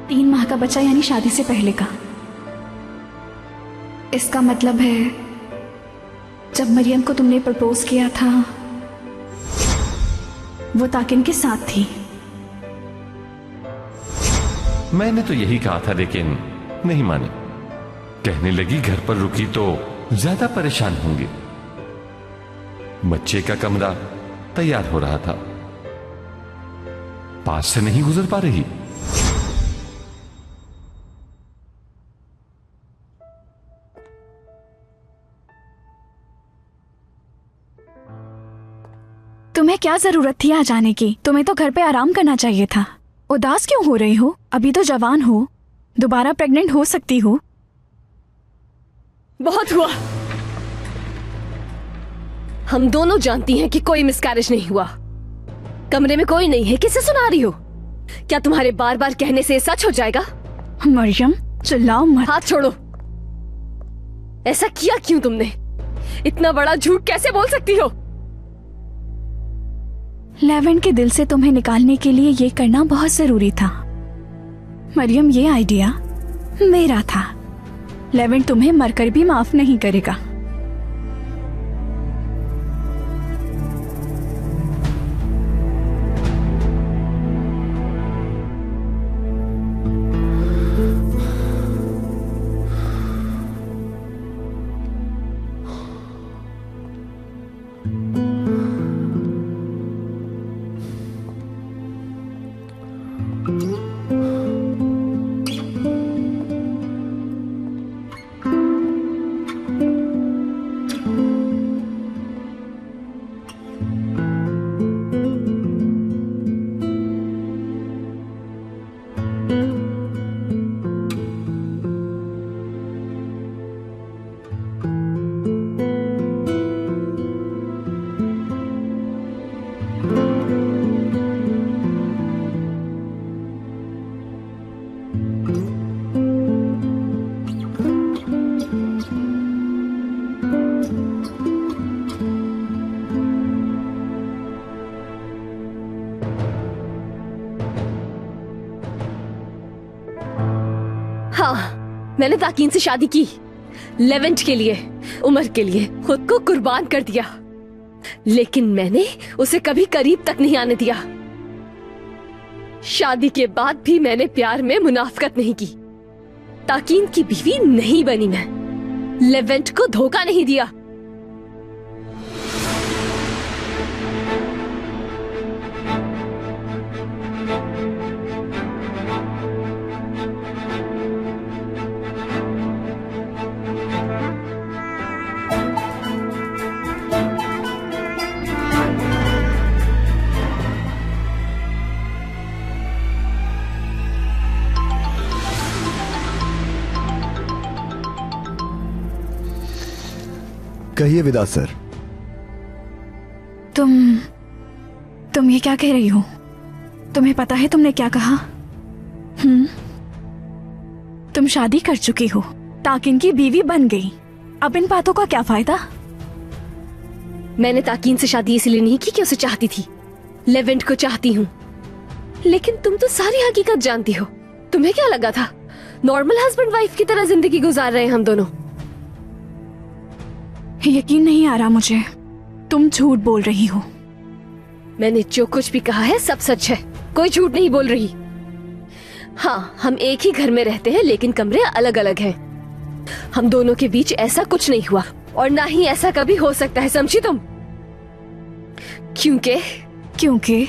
3 माह का बच्चा, यानी शादी से पहले का। इसका मतलब है जब मरियम को तुमने प्रपोज किया था वो ताकिन के साथ थी। मैंने तो यही कहा था, लेकिन नहीं माने। कहने लगी घर पर रुकी तो ज्यादा परेशान होंगे। बच्चे का कमरा तैयार हो रहा था, पास से नहीं गुजर पा रही। तुम्हें क्या जरूरत थी आ जाने की? तुम्हें तो घर पे आराम करना चाहिए था। उदास क्यों हो रही हो? अभी तो जवान हो, दोबारा प्रेग्नेंट हो सकती हो। बहुत हुआ। हम दोनों जानती हैं कि कोई मिसकैरेज नहीं हुआ। कमरे में कोई नहीं है, किसे सुना रही हो? क्या तुम्हारे बार बार कहने से सच हो जाएगा? मरियम, चिल्लाओ मत। हाथ छोड़ो। ऐसा किया क्यों तुमने? इतना बड़ा झूठ कैसे बोल सकती हो? लेवेंट के दिल से तुम्हें निकालने के लिए ये करना बहुत जरूरी था। मरियम, ये आइडिया मेरा था। लेवेंट तुम्हें मरकर भी माफ नहीं करेगा। मैंने ताकीन से शादी की, लेवेंट के लिए, उमर के लिए खुद को कुर्बान कर दिया, लेकिन मैंने उसे कभी करीब तक नहीं आने दिया। शादी के बाद भी मैंने प्यार में मुनाफकत नहीं की। ताकीन की बीवी नहीं बनी मैं, लेवेंट को धोखा नहीं दिया। कहिए विदा सर। तुम ये क्या कह रही हो? तुम्हें पता है तुमने क्या कहा? तुम शादी कर चुकी हो, ताकीन की बीवी बन गई। अब इन बातों का क्या फायदा? मैंने ताकीन से शादी इसलिए नहीं की कि उसे चाहती थी, लेवेंट को चाहती हूँ। लेकिन तुम तो सारी हकीकत जानती हो। तुम्हें क्या लगा था नॉर्मल हस्बैंड वाइफ की तरह जिंदगी गुजार रहे हैं हम दोनों? यकीन नहीं आ रहा मुझे, तुम झूठ बोल रही हो। मैंने जो कुछ भी कहा है सब सच है, कोई झूठ नहीं बोल रही। हाँ, हम एक ही घर में रहते हैं लेकिन कमरे अलग अलग हैं। हम दोनों के बीच ऐसा कुछ नहीं हुआ और ना ही ऐसा कभी हो सकता है, समझी तुम? क्योंकि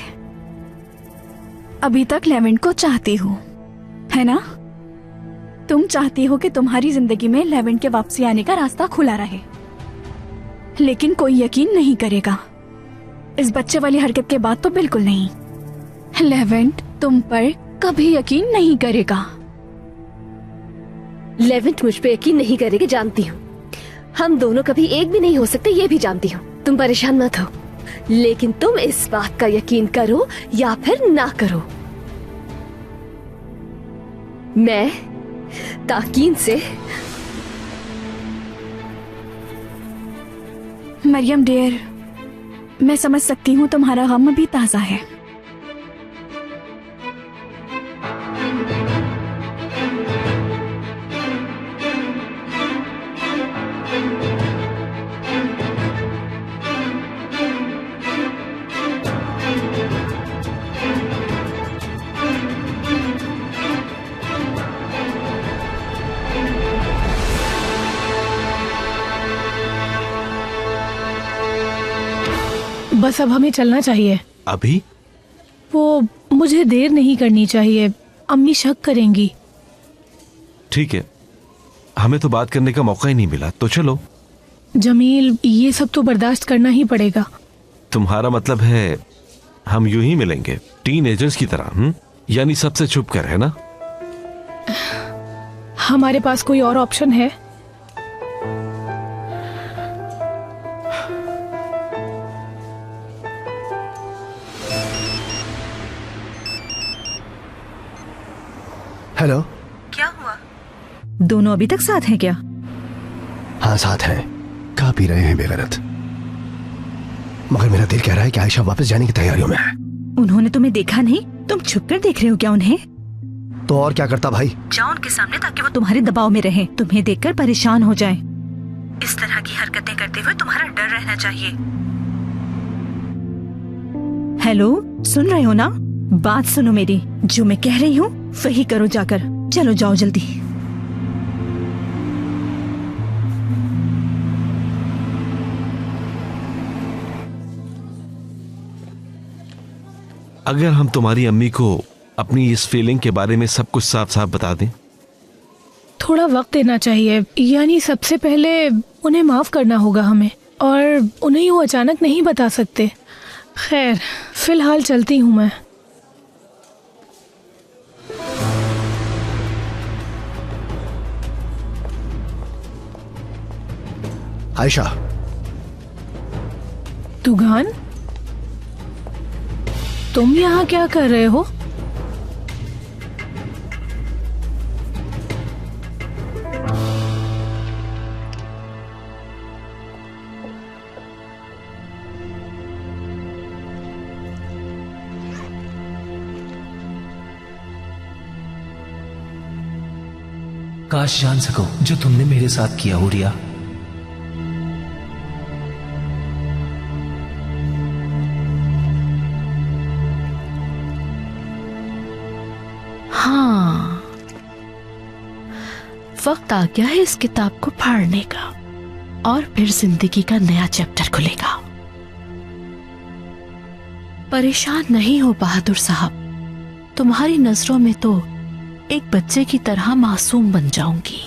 अभी तक लेवेंट को चाहती हो, है ना? तुम चाहती हो कि तुम्हारी जिंदगी में लेवेंट के वापसी आने का रास्ता खुला रहे, लेकिन कोई यकीन नहीं करेगा। इस बच्चे वाली हरकत के बाद तो बिल्कुल नहीं। लेवेंट तुम पर कभी यकीन नहीं करेगा। लेवेंट मुझ पे यकीन नहीं करेगी, जानती हूँ। हम दोनों कभी एक भी नहीं हो सकते, ये भी जानती हूँ। तुम परेशान मत हो, लेकिन तुम इस बात का यकीन करो या फिर ना करो, मैं ताकीन से। मरियम डियर, मैं समझ सकती हूँ तुम्हारा गम अभी ताजा है। बस अब हमें चलना चाहिए। अभी? वो मुझे देर नहीं करनी चाहिए, अम्मी शक करेंगी। ठीक है, हमें तो बात करने का मौका ही नहीं मिला, तो चलो। जमील, ये सब तो बर्दाश्त करना ही पड़ेगा। तुम्हारा मतलब है हम यूं ही मिलेंगे टीनएजर्स की तरह? यानी सबसे छुप कर, है ना? हमारे पास कोई और ऑप्शन है? हेलो। क्या हुआ? दोनों अभी तक साथ हैं क्या? हाँ, साथ हैं। खा पी रहे हैं बेगरत। मगर मेरा दिल कह रहा है कि आयशा वापस जाने की तैयारियों में है। उन्होंने तुम्हें देखा नहीं? तुम छुप कर देख रहे हो क्या उन्हें? तो और क्या करता भाई? जाओ उनके सामने ताकि वो तुम्हारे दबाव में रहें, तुम्हें देखकर परेशान हो जाएं। इस तरह की हरकतें करते हुए तुम्हारा डर रहना चाहिए। हेलो, सुन रहे हो ना? बात सुनो मेरी, जो मैं कह रही हूँ वही करो जाकर। चलो जाओ जल्दी। अगर हम तुम्हारी अम्मी को अपनी इस फीलिंग के बारे में सब कुछ साफ साफ बता दें? थोड़ा वक्त देना चाहिए, यानी सबसे पहले उन्हें माफ करना होगा हमें, और उन्हें यूं अचानक नहीं बता सकते। खैर, फिलहाल चलती हूँ मैं। आयशा। तुगान, तुम यहाँ क्या कर रहे हो? काश जान सको जो तुमने मेरे साथ किया हुरिया। हाँ, वक्त आ गया है इस किताब को फाड़ने का और फिर जिंदगी का नया चैप्टर खुलेगा। परेशान नहीं हो बहादुर साहब, तुम्हारी नजरों में तो एक बच्चे की तरह मासूम बन जाऊंगी।